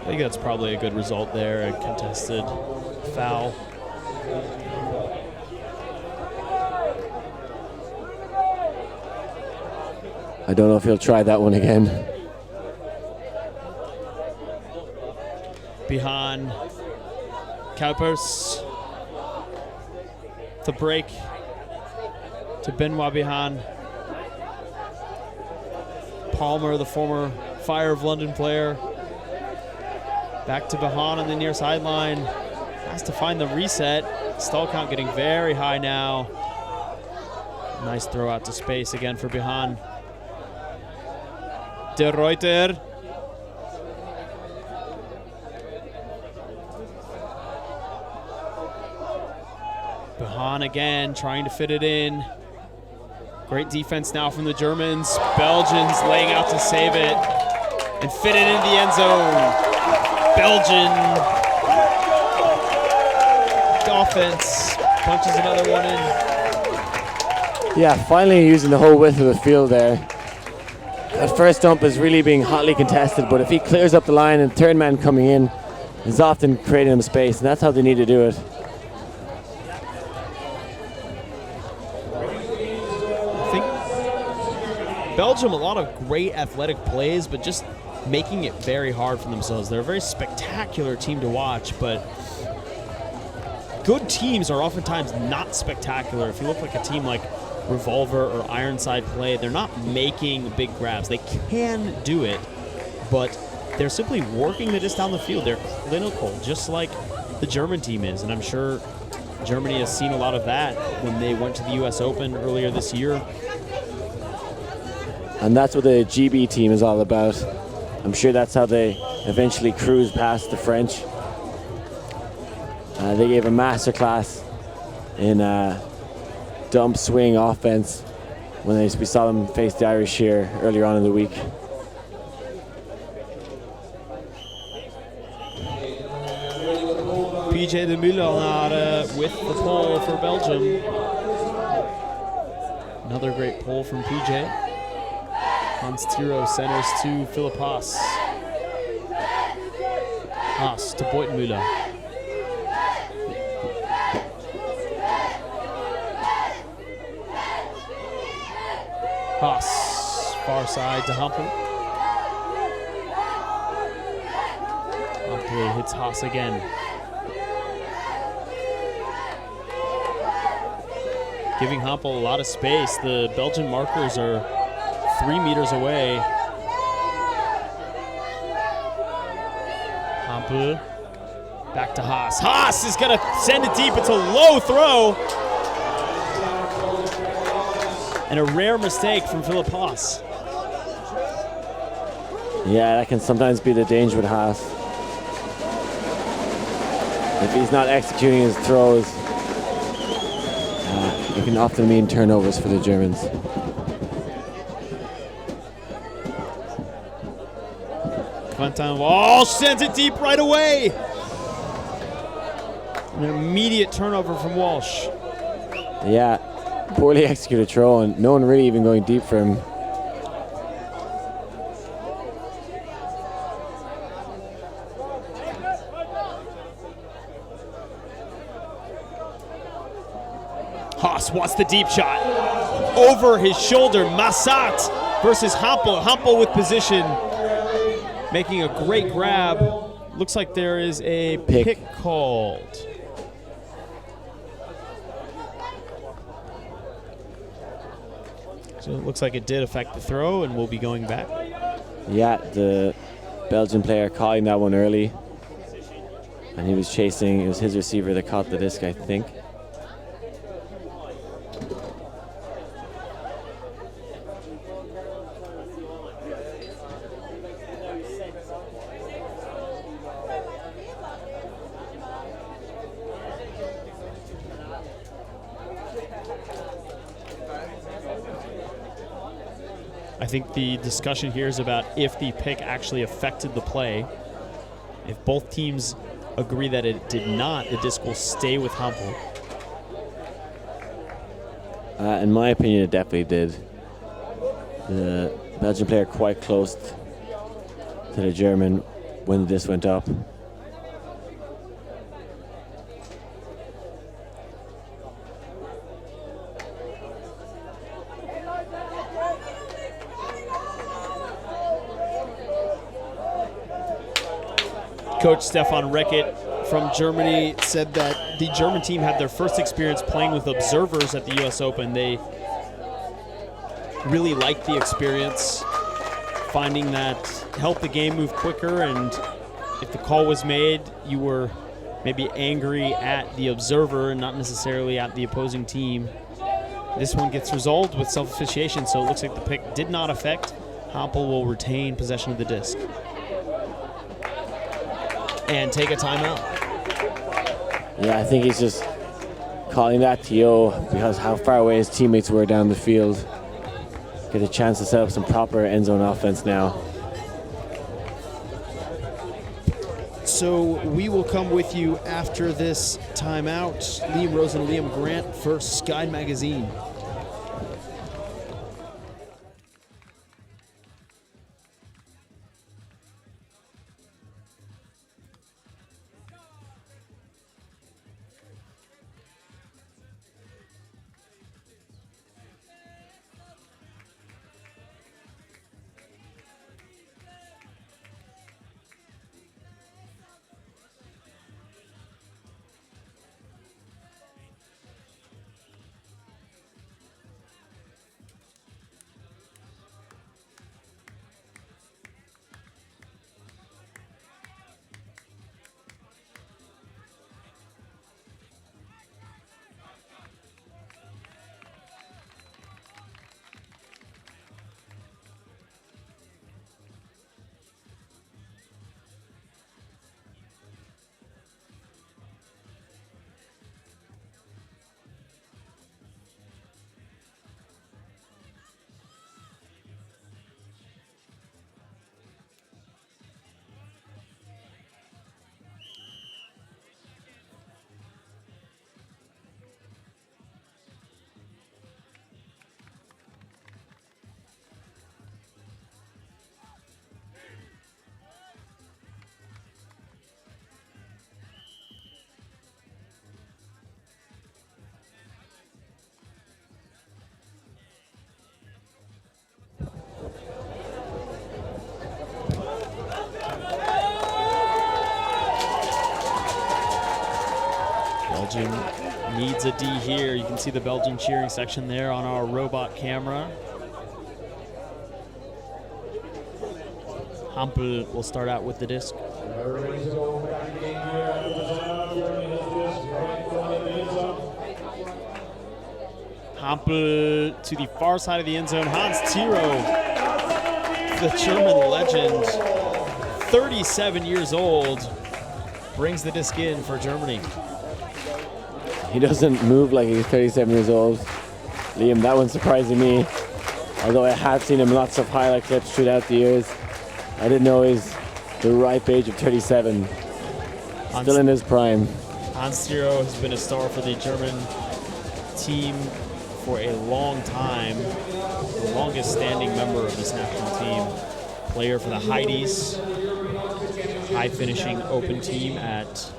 I think that's probably a good result there, a contested foul. I don't know if he'll try that one again. Behind Kuipers. The break to Benoit Bihan. Palmer, the former Fire of London player. Back to Bihan on the near sideline. Has to find the reset. Stall count getting very high now. Nice throw out to space again for Bihan. De Reuter. Bihan again trying to fit it in. Great defense now from the Germans. Belgians laying out to save it and fit it into the end zone. Belgian offense punches another one in. Yeah, finally using the whole width of the field there. That first dump is really being hotly contested, but if he clears up the line and third man coming in is often creating him space, and that's how they need to do it. I think Belgium, a lot of great athletic plays, but just making it very hard for themselves. They're a very spectacular team to watch, but good teams are oftentimes not spectacular. If you look like a team like Revolver or Ironside Play, they're not making big grabs. They can do it, but they're simply working the disc down the field. They're clinical, just like the German team is, and I'm sure Germany has seen a lot of that when they went to the U.S. Open earlier this year. And that's what the GB team is all about. I'm sure that's how they eventually cruised past the French. They gave a masterclass in dump swing offense when we saw them face the Irish here earlier on in the week. PJ de Müller with the pole for Belgium. Another great pole from PJ. Hans Tiro centers to Philipp Haas. Haas to Beutenmüller. Haas, far side to Hampel. Hampel hits Haas again. Giving Hampel a lot of space. The Belgian markers are 3 meters away. Hampel back to Haas. Haas is going to send it deep. It's a low throw. And a rare mistake from Philipp Haas. Yeah, that can sometimes be the danger with Haas. If he's not executing his throws, it can often mean turnovers for the Germans. Quentin Walsh sends it deep right away. An immediate turnover from Walsh. Yeah, poorly executed throw, and no one really even going deep for him. Haas wants the deep shot. Over his shoulder, Massat versus Hampel. Hampel with position, making a great grab. Looks like there is a pick called. So it looks like it did affect the throw, and we'll be going back. Yeah, the Belgian player calling that one early. And he was chasing, it was his receiver that caught the disc, I think. I think the discussion here is about if the pick actually affected the play. If both teams agree that it did not, the disc will stay with Hampel. In my opinion, it definitely did. The Belgian player quite close to the German when the disc went up. Coach Stefan Rickett from Germany said that the German team had their first experience playing with observers at the U.S. Open. They really liked the experience, finding that helped the game move quicker, and if the call was made, you were maybe angry at the observer and not necessarily at the opposing team. This one gets resolved with self-officiation, so it looks like the pick did not affect. Hampel will retain possession of the disc and take a timeout. Yeah, I think he's just calling that TO because how far away his teammates were down the field. Get a chance to set up some proper end zone offense now. So we will come with you after this timeout. Liam Rose and Liam Grant for Sky Magazine. Belgium needs a D here. You can see the Belgian cheering section there on our robot camera. Hampel will start out with the disc. Hampel to the far side of the end zone. Hans Tiro, the German legend, 37 years old, brings the disc in for Germany. He doesn't move like he's 37 years old. Liam, that one's surprising me. Although I have seen him lots of highlight clips throughout the years, I didn't know he's the ripe age of 37. Still in his prime. Hans Tiro has been a star for the German team for a long time. The longest standing member of this national team. Player for the Heidi's, high finishing open team at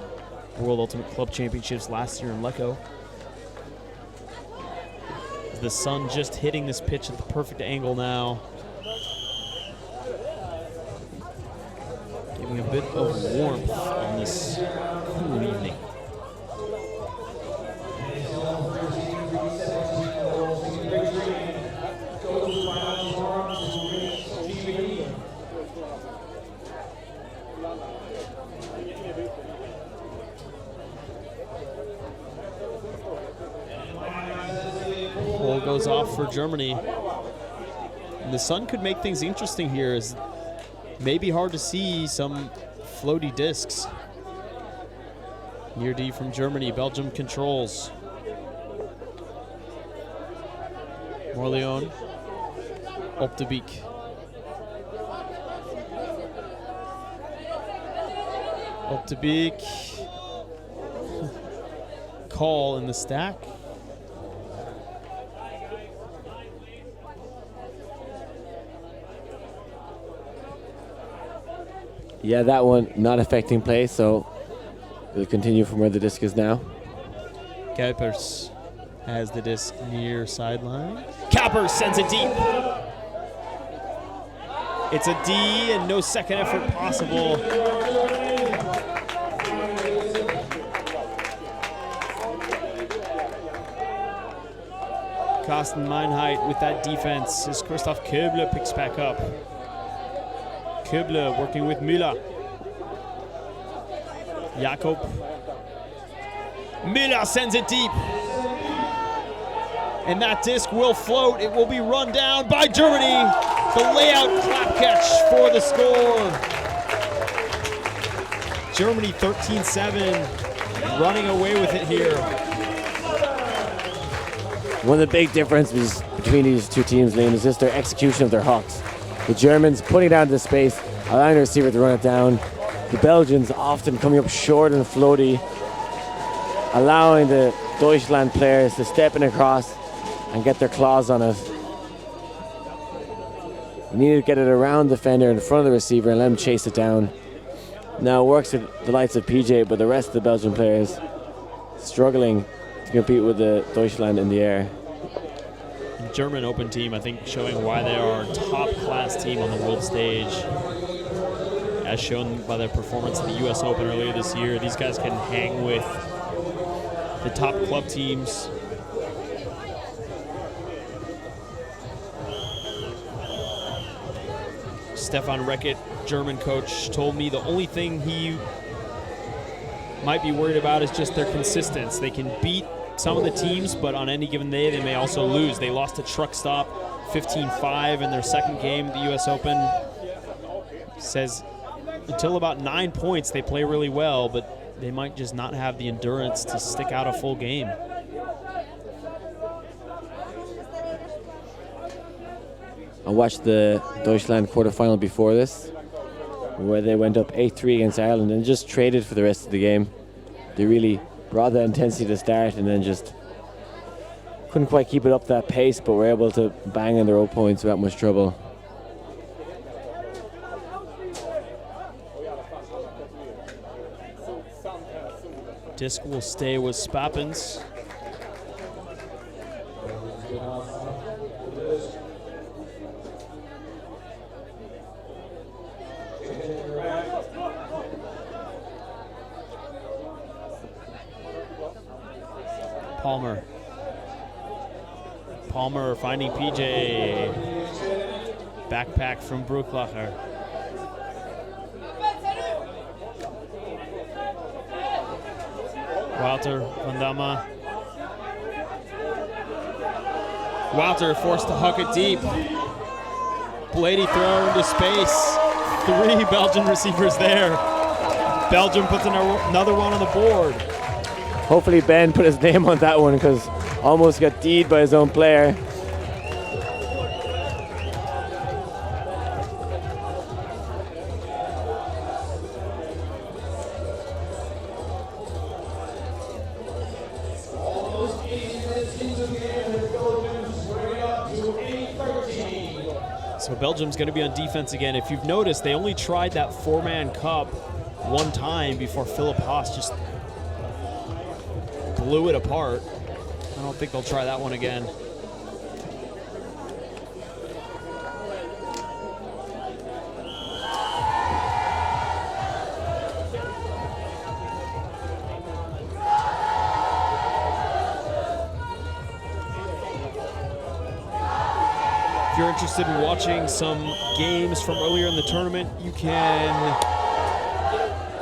World Ultimate Club Championships last year in Lecco. The sun just hitting this pitch at the perfect angle now. Giving a bit of warmth on this cool evening. Pole goes off for Germany. And the sun could make things interesting here. As maybe hard to see some floaty discs. Near D from Germany. Belgium controls. Morleon. Op de Beek. Op de Beek. Call in the stack. Yeah, that one not affecting play, so we'll continue from where the disc is now. Kuipers has the disc near sideline. Kuipers sends it deep. It's a D and no second effort possible. Carsten Meinheit with that defense as Christoph Köbler picks back up. Köbler working with Müller. Jakob. Müller sends it deep. And that disc will float. It will be run down by Germany. The layout clap catch for the score. Germany 13-7, running away with it here. One of the big differences between these two teams, Liam, is just their execution of their hawks. The Germans putting it down to the space, allowing the receiver to run it down. The Belgians often coming up short and floaty, allowing the Deutschland players to step in across and get their claws on it. You need to get it around the defender in front of the receiver and let him chase it down. Now it works with the likes of PJ, but the rest of the Belgian players struggling to compete with the Deutschland in the air. German open team, I think, showing why they are a top-class team on the world stage. As shown by their performance in the U.S. Open earlier this year, these guys can hang with the top club teams. Stefan Reckett, German coach, told me the only thing he might be worried about is just their consistency. They can beat some of the teams, but on any given day, they may also lose. They lost to Truck Stop 15-5 in their second game at the U.S. Open. Says until about 9 points, they play really well, but they might just not have the endurance to stick out a full game. I watched the Deutschland quarterfinal before this, where they went up 8-3 against Ireland and just traded for the rest of the game. They really brought that intensity to start and then just couldn't quite keep it up that pace, but were able to bang in their own points without much trouble. Disc will stay with Spappens. Palmer. Palmer finding PJ. Backpack from Brucklacher. Wouter van Damme. Wouter forced to huck it deep. Blady throw into space. 3 Belgian receivers there. Belgium puts another one on the board. Hopefully Ben put his name on that one because almost got D'd by his own player. So Belgium's going to be on defense again. If you've noticed, they only tried that 4-man cup one time before Philip Haas just blew it apart. I don't think they'll try that one again. If you're interested in watching some games from earlier in the tournament, you can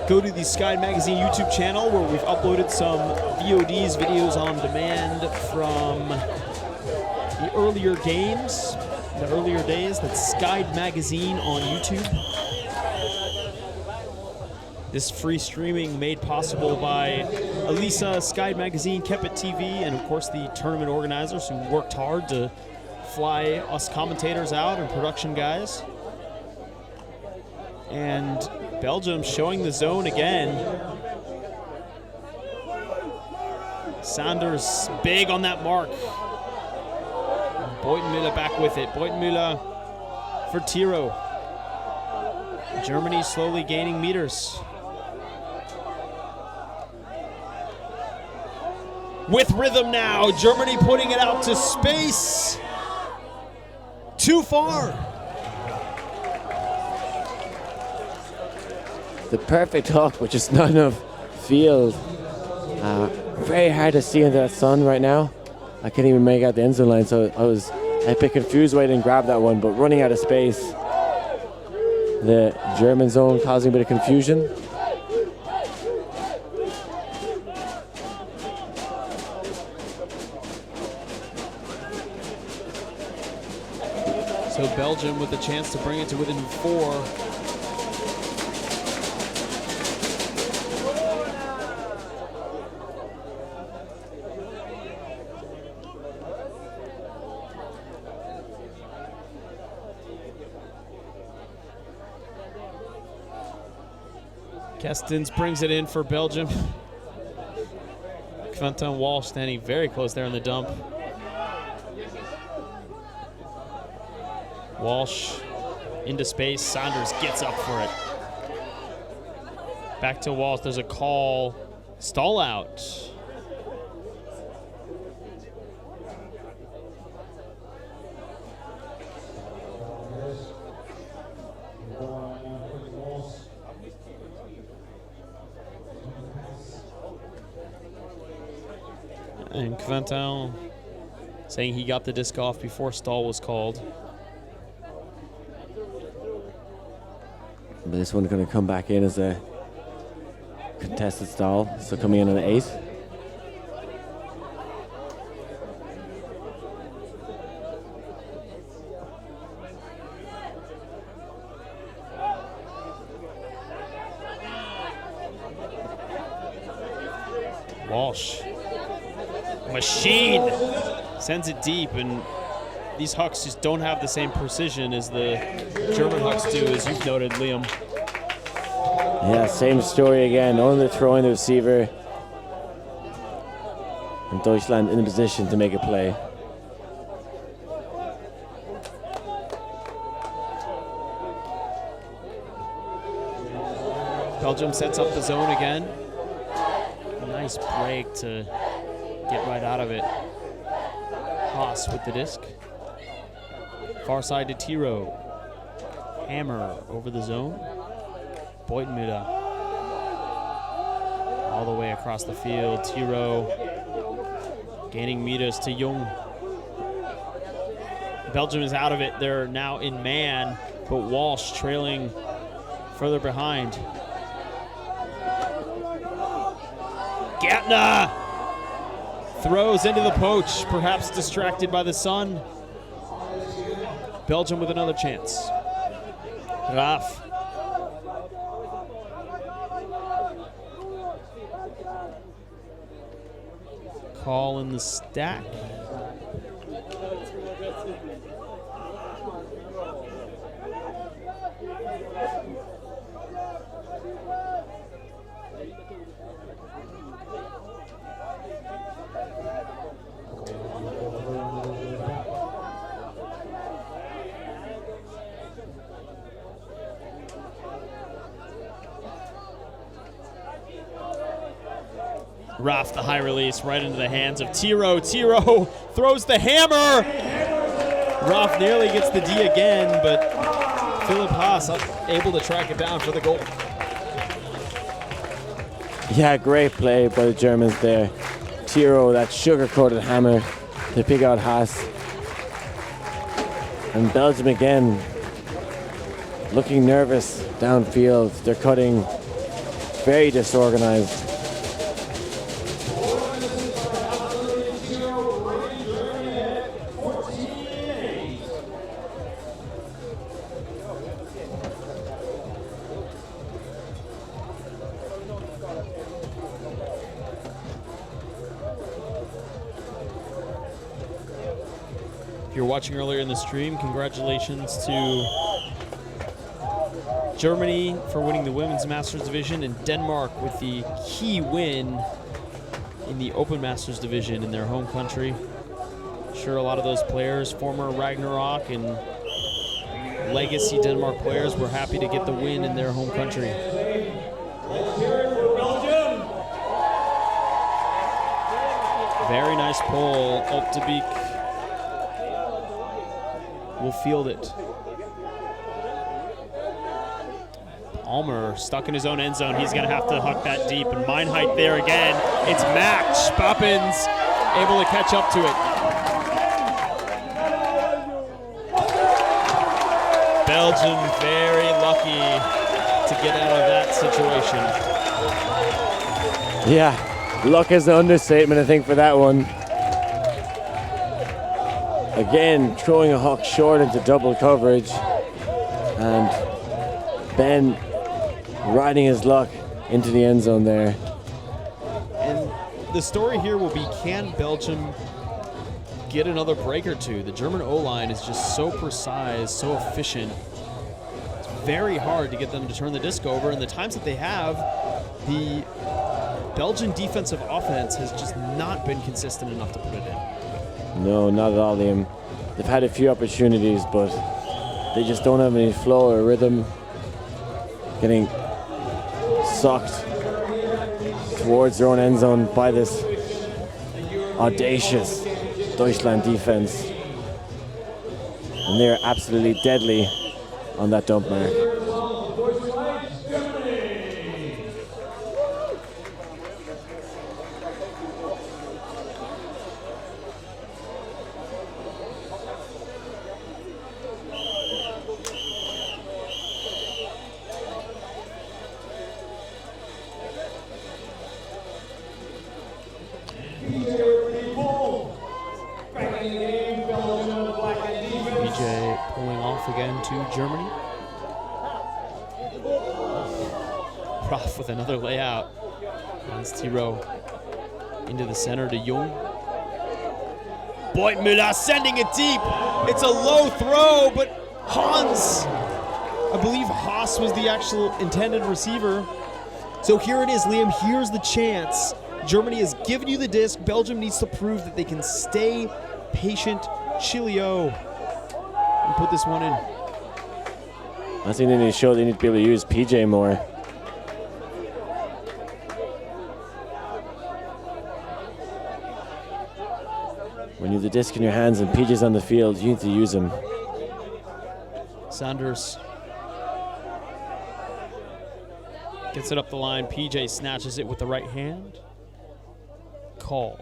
go to the Sky Magazine YouTube channel where we've uploaded some VODs, videos on demand from the earlier games, the earlier days. That's Sky Magazine on YouTube. This free streaming made possible by Elisa, Sky Magazine, Kepit TV, and of course the tournament organizers who worked hard to fly us commentators out and production guys. And Belgium showing the zone again. Sanders big on that mark. Beutenmüller back with it. Beutenmüller for Tiro. Germany slowly gaining meters. With rhythm now, Germany putting it out to space. Too far. The perfect hook, but just not enough field. Very hard to see into that sun right now. I can't even make out the end zone line, so I was a bit confused why I didn't grab that one, but running out of space. The German zone causing a bit of confusion. So Belgium with the chance to bring it to within 4. Kestens brings it in for Belgium. Quentin Walsh standing very close there in the dump. Walsh into space. Sanders gets up for it. Back to Walsh. There's a call. Stall out. And Quentin saying he got the disc off before stall was called. But this one's going to come back in as a contested stall, so coming in on an 8. Walsh. Machine sends it deep, and these hucks just don't have the same precision as the German hucks do, as you've noted, Liam. Yeah, same story again. Only throwing the receiver. And Deutschland in a position to make a play. Belgium sets up the zone again. Nice break to get right out of it. Haas with the disc. Far side to Tiro. Hammer over the zone. Beutenmüller. All the way across the field. Tiro Gaining meters to Jung. Belgium is out of it. They're now in man, but Walsh trailing further behind. Gatna throws into the poach, perhaps distracted by the sun. Belgium with another chance. Raaf. Call in the stack. Raaf, the high release, right into the hands of Tiro. Tiro throws the hammer. Raaf nearly gets the D again, but Philip Haas able to track it down for the goal. Yeah, great play by the Germans there. Tiro, that sugar-coated hammer to pick out Haas. And Belgium again, looking nervous downfield. They're cutting very disorganized. If you're watching earlier in the stream, congratulations to Germany for winning the Women's Masters Division and Denmark with the key win in the Open Masters Division in their home country. I'm sure a lot of those players, former Ragnarok and legacy Denmark players, were happy to get the win in their home country. Very nice pull. Optebeek will field it. Palmer stuck in his own end zone. He's going to have to huck that deep. And mine height there again. It's Max Spappens able to catch up to it. Belgium very lucky to get out of that situation. Yeah, luck is the understatement, I think, for that one. Again, throwing a huck short into double coverage. And Ben riding his luck into the end zone there. And the story here will be, can Belgium get another break or two? The German O-line is just so precise, so efficient. It's very hard to get them to turn the disc over, and the times that they have, the Belgian defensive offense has just not been consistent enough to put it in. No, not at all, Liam. They've had a few opportunities, but they just don't have any flow or rhythm. Getting sucked towards their own end zone by this audacious Deutschland defense. And they're absolutely deadly on that dump mark. Germany. Raaf with another layout. Hans Tiro into the center to Jung. Beutmüller sending it deep. It's a low throw, but Hans, I believe Haas was the actual intended receiver. So here it is, Liam. Here's the chance. Germany has given you the disc. Belgium needs to prove that they can stay patient. Chilio. And put this one in. I think they need to show they need to be able to use PJ more. When you have the disc in your hands and PJ's on the field, you need to use them. Sanders gets it up the line. PJ snatches it with the right hand. Call.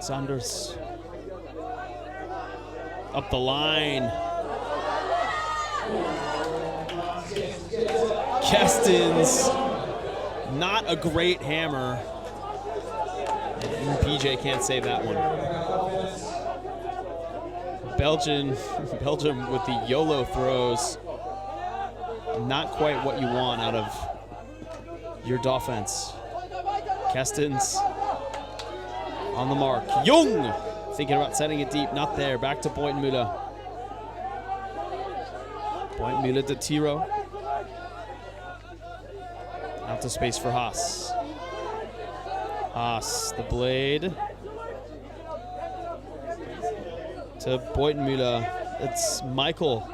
Sanders up the line. Keston's not a great hammer. And PJ can't save that one. Belgium with the YOLO throws. Not quite what you want out of your defense. Keston's on the mark. Jung thinking about setting it deep. Not there. Back to Boytenmüller. Boytenmüller to Tiro. Out to space for Haas. Haas, the blade. To Boytenmüller. It's Michael.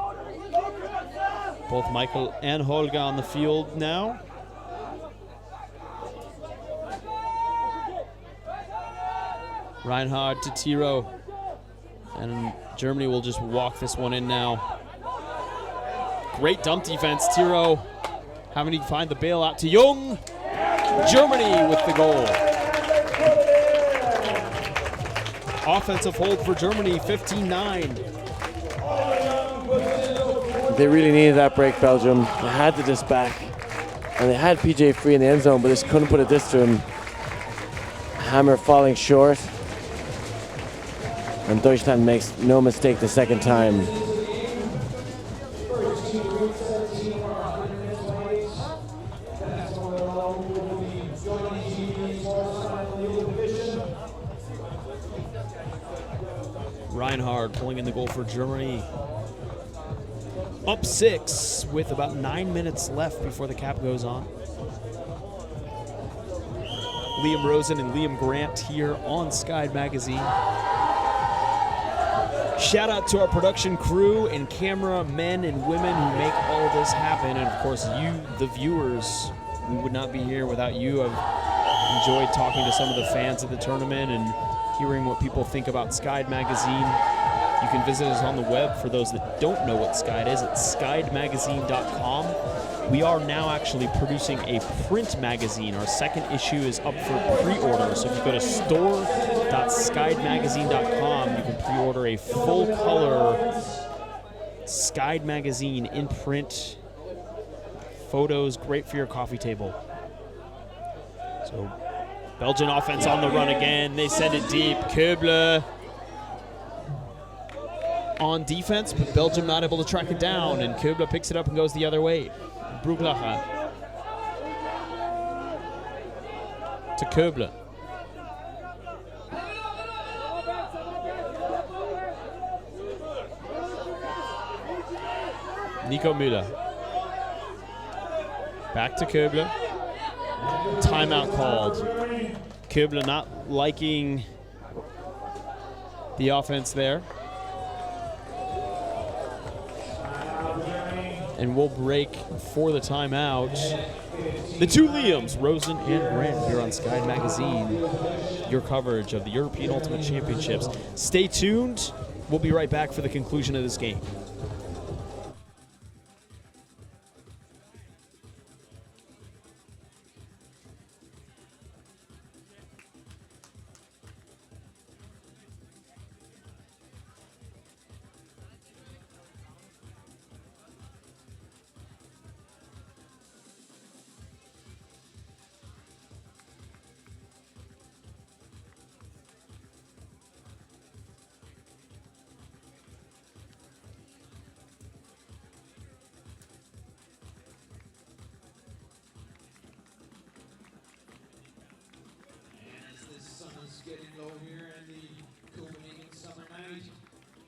Both Michael and Holger on the field now. Reinhard to Tiro. And Germany will just walk this one in now. Great dump defense. Tiro having to find the bailout to Jung. Germany with the goal. Offensive hold for Germany, 15-9. They really needed that break, Belgium. They had to just back. And they had PJ free in the end zone, but just couldn't put a disc to him. Hammer falling short. And Deutschland makes no mistake the second time. Reinhard pulling in the goal for Germany. Up 6 with about 9 minutes left before the cap goes on. Liam Rosen and Liam Grant here on Skyd Magazine. Shout out to our production crew and camera men and women who make all of this happen. And of course, you, the viewers, we would not be here without you. I've enjoyed talking to some of the fans of the tournament and hearing what people think about Skyd Magazine. You can visit us on the web for those that don't know what Skyd is. It's skydmagazine.com. We are now actually producing a print magazine. Our second issue is up for pre-order. So if you go to store.skydmagazine.com, you can pre-order a full-color Skyd magazine in print. Photos, great for your coffee table. So Belgian offense on the run again. They send it deep. Köbler on defense, but Belgium not able to track it down, and Köbler picks it up and goes the other way. Bruglacher to Köbler. Nico Müller. Back to Köbler. Timeout called. Köbler not liking the offense there. And we'll break for the timeout. The two Liams, Rosen and Grant, here on Skyd Magazine. Your coverage of the European Ultimate Championships. Stay tuned. We'll be right back for the conclusion of this game. Getting low here in the Copenhagen summer night.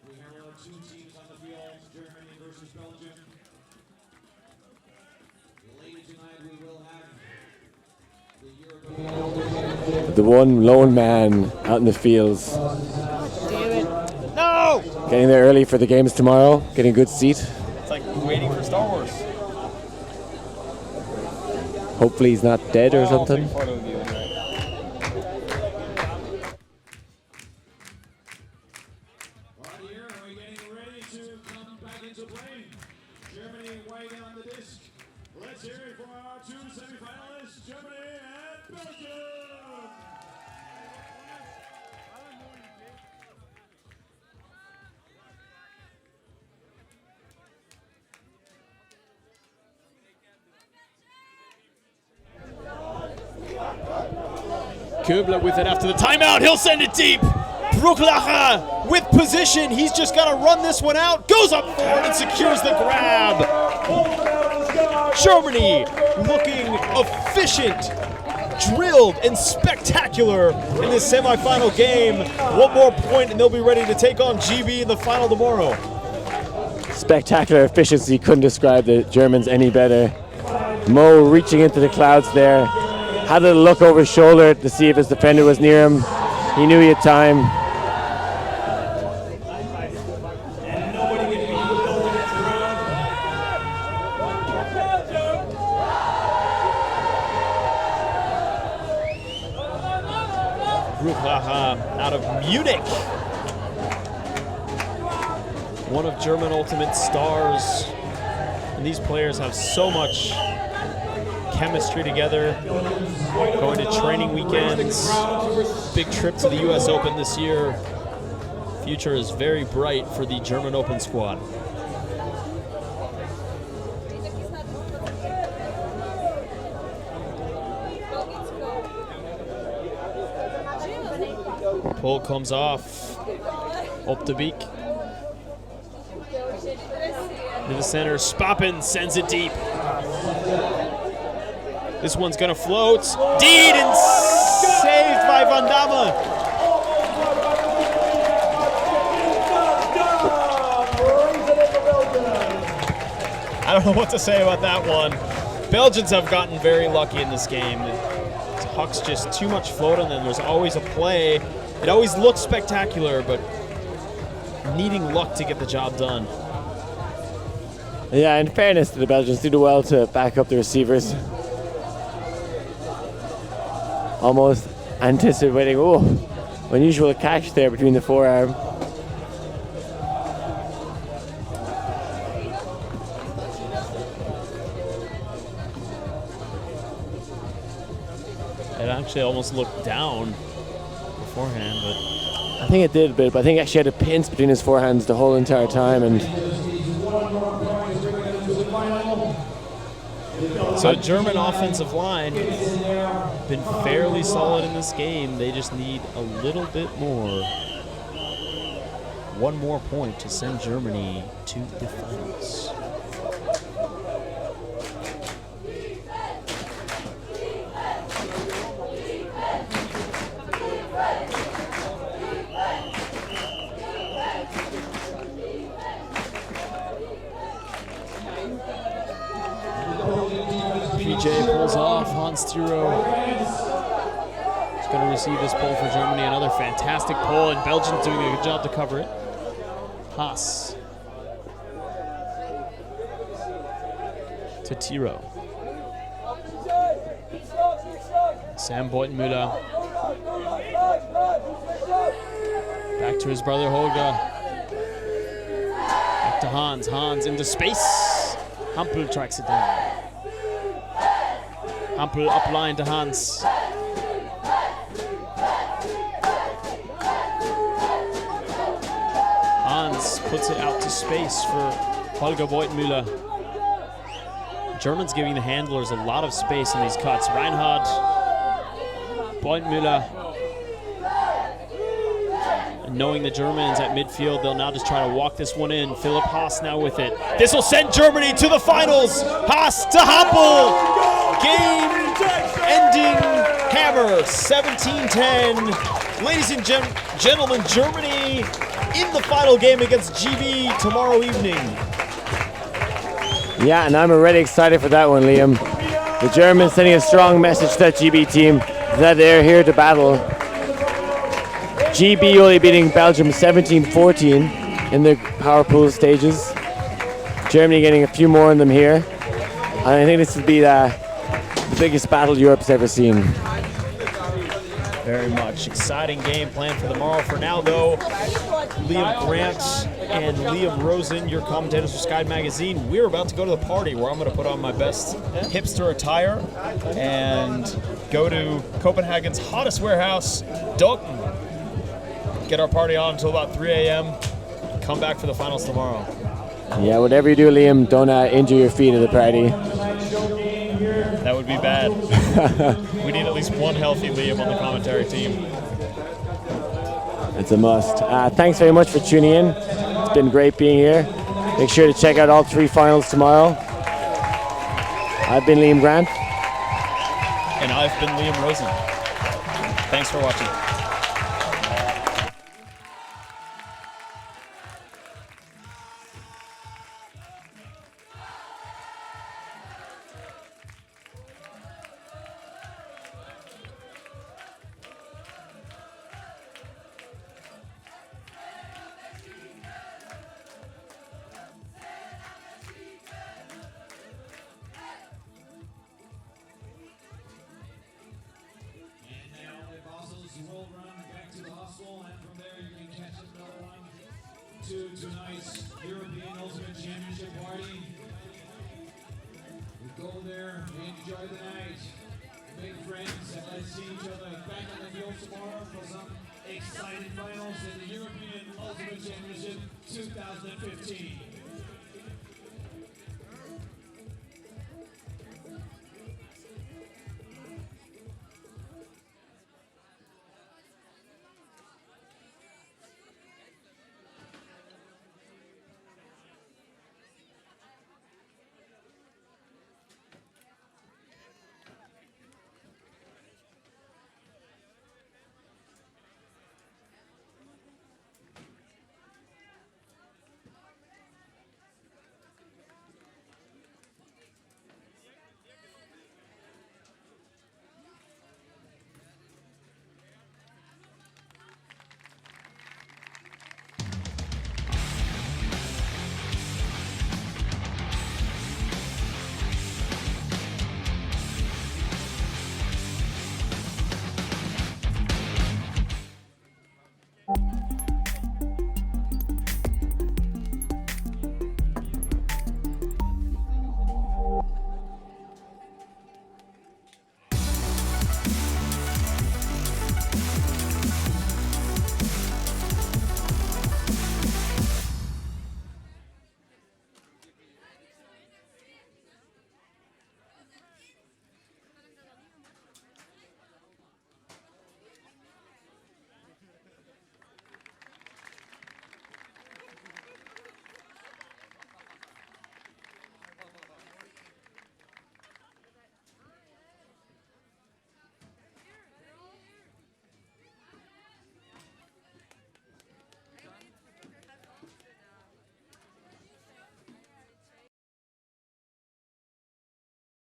We have our two teams on the field, Germany versus Belgium. Later tonight we will have the European... The one lone man out in the fields. Damn it. No! Getting there early for the games tomorrow, getting a good seat. It's like waiting for Star Wars. Hopefully he's not dead or something. Belgium. Köbler with it after the timeout. He'll send it deep. Brucklacher with position. He's just got to run this one out. Goes up forward and secures the grab. Germany looking efficient, drilled, and spectacular in this semifinal game. One more point and they'll be ready to take on GB in the final tomorrow. Spectacular efficiency, couldn't describe the Germans any better. Mo reaching into the clouds there. Had a look over his shoulder to see if his defender was near him. He knew he had time. Brucklacher out of Munich. One of German Ultimate stars. And these players have so much chemistry together, going to training weekends, big trip to the US Open this year. Future is very bright for the German Open squad. Pull comes off. Op de Beek. To the center, Spappen sends it deep. This one's gonna float. Deed and saved by Van Damme. I don't know what to say about that one. Belgians have gotten very lucky in this game. The Huck's just too much float on them. There's always a play. It always looks spectacular, but needing luck to get the job done. Yeah, in fairness to the Belgians, they do well to back up the receivers. Almost anticipating, unusual catch there between the forearm. It actually almost looked down beforehand, but I think it did a bit, but I think actually had a pinch between his forehands the whole entire time. And so German offensive line been fairly solid in this game. They just need a little bit more. One more point to send Germany to the finals. PJ pulls off. Hans Thiro is going to receive this pull for Germany. Another fantastic pull, and Belgium's doing a good job to cover it. Haas to Thiro. Sam Beutenmüller back to his brother Holger. Back to Hans. Hans into space. Hampel tracks it down. Hampel up line to Hans. Hans puts it out to space for Holger Beutenmüller. Germans giving the handlers a lot of space in these cuts. Reinhard, Beutenmüller. And knowing the Germans at midfield, they'll now just try to walk this one in. Philipp Haas now with it. This will send Germany to the finals. Haas to Hampel. Game-ending hammer, 17-10. Ladies and gentlemen, Germany in the final game against GB tomorrow evening. yeah, and I'm already excited for that one, Liam. The Germans sending a strong message to that GB team that they're here to battle. GB only beating Belgium 17-14 in the power pool stages. Germany getting a few more in them here. And I think this would be the biggest battle Europe's ever seen. Very much exciting game plan for tomorrow. For now, though, Liam Grant and Liam Rosen, your commentators for Sky Magazine. We're about to go to the party where I'm going to put on my best hipster attire and go to Copenhagen's hottest warehouse, Dalton. Get our party on until about 3 a.m. Come back for the finals tomorrow. Yeah, whatever you do, Liam, don't injure your feet at the party. That would be bad. We need at least one healthy Liam on the commentary team. It's a must. Thanks very much for tuning in. It's been great being here. Make sure to check out all 3 finals tomorrow. I've been Liam Grant. And I've been Liam Rosen. Thanks for watching. Will run back to the hostel, and from there you can catch another one to tonight's European Ultimate Championship party. We go there, enjoy the night, make friends, and let's see each other back on the field tomorrow for some exciting finals in the European Ultimate Championship 2015.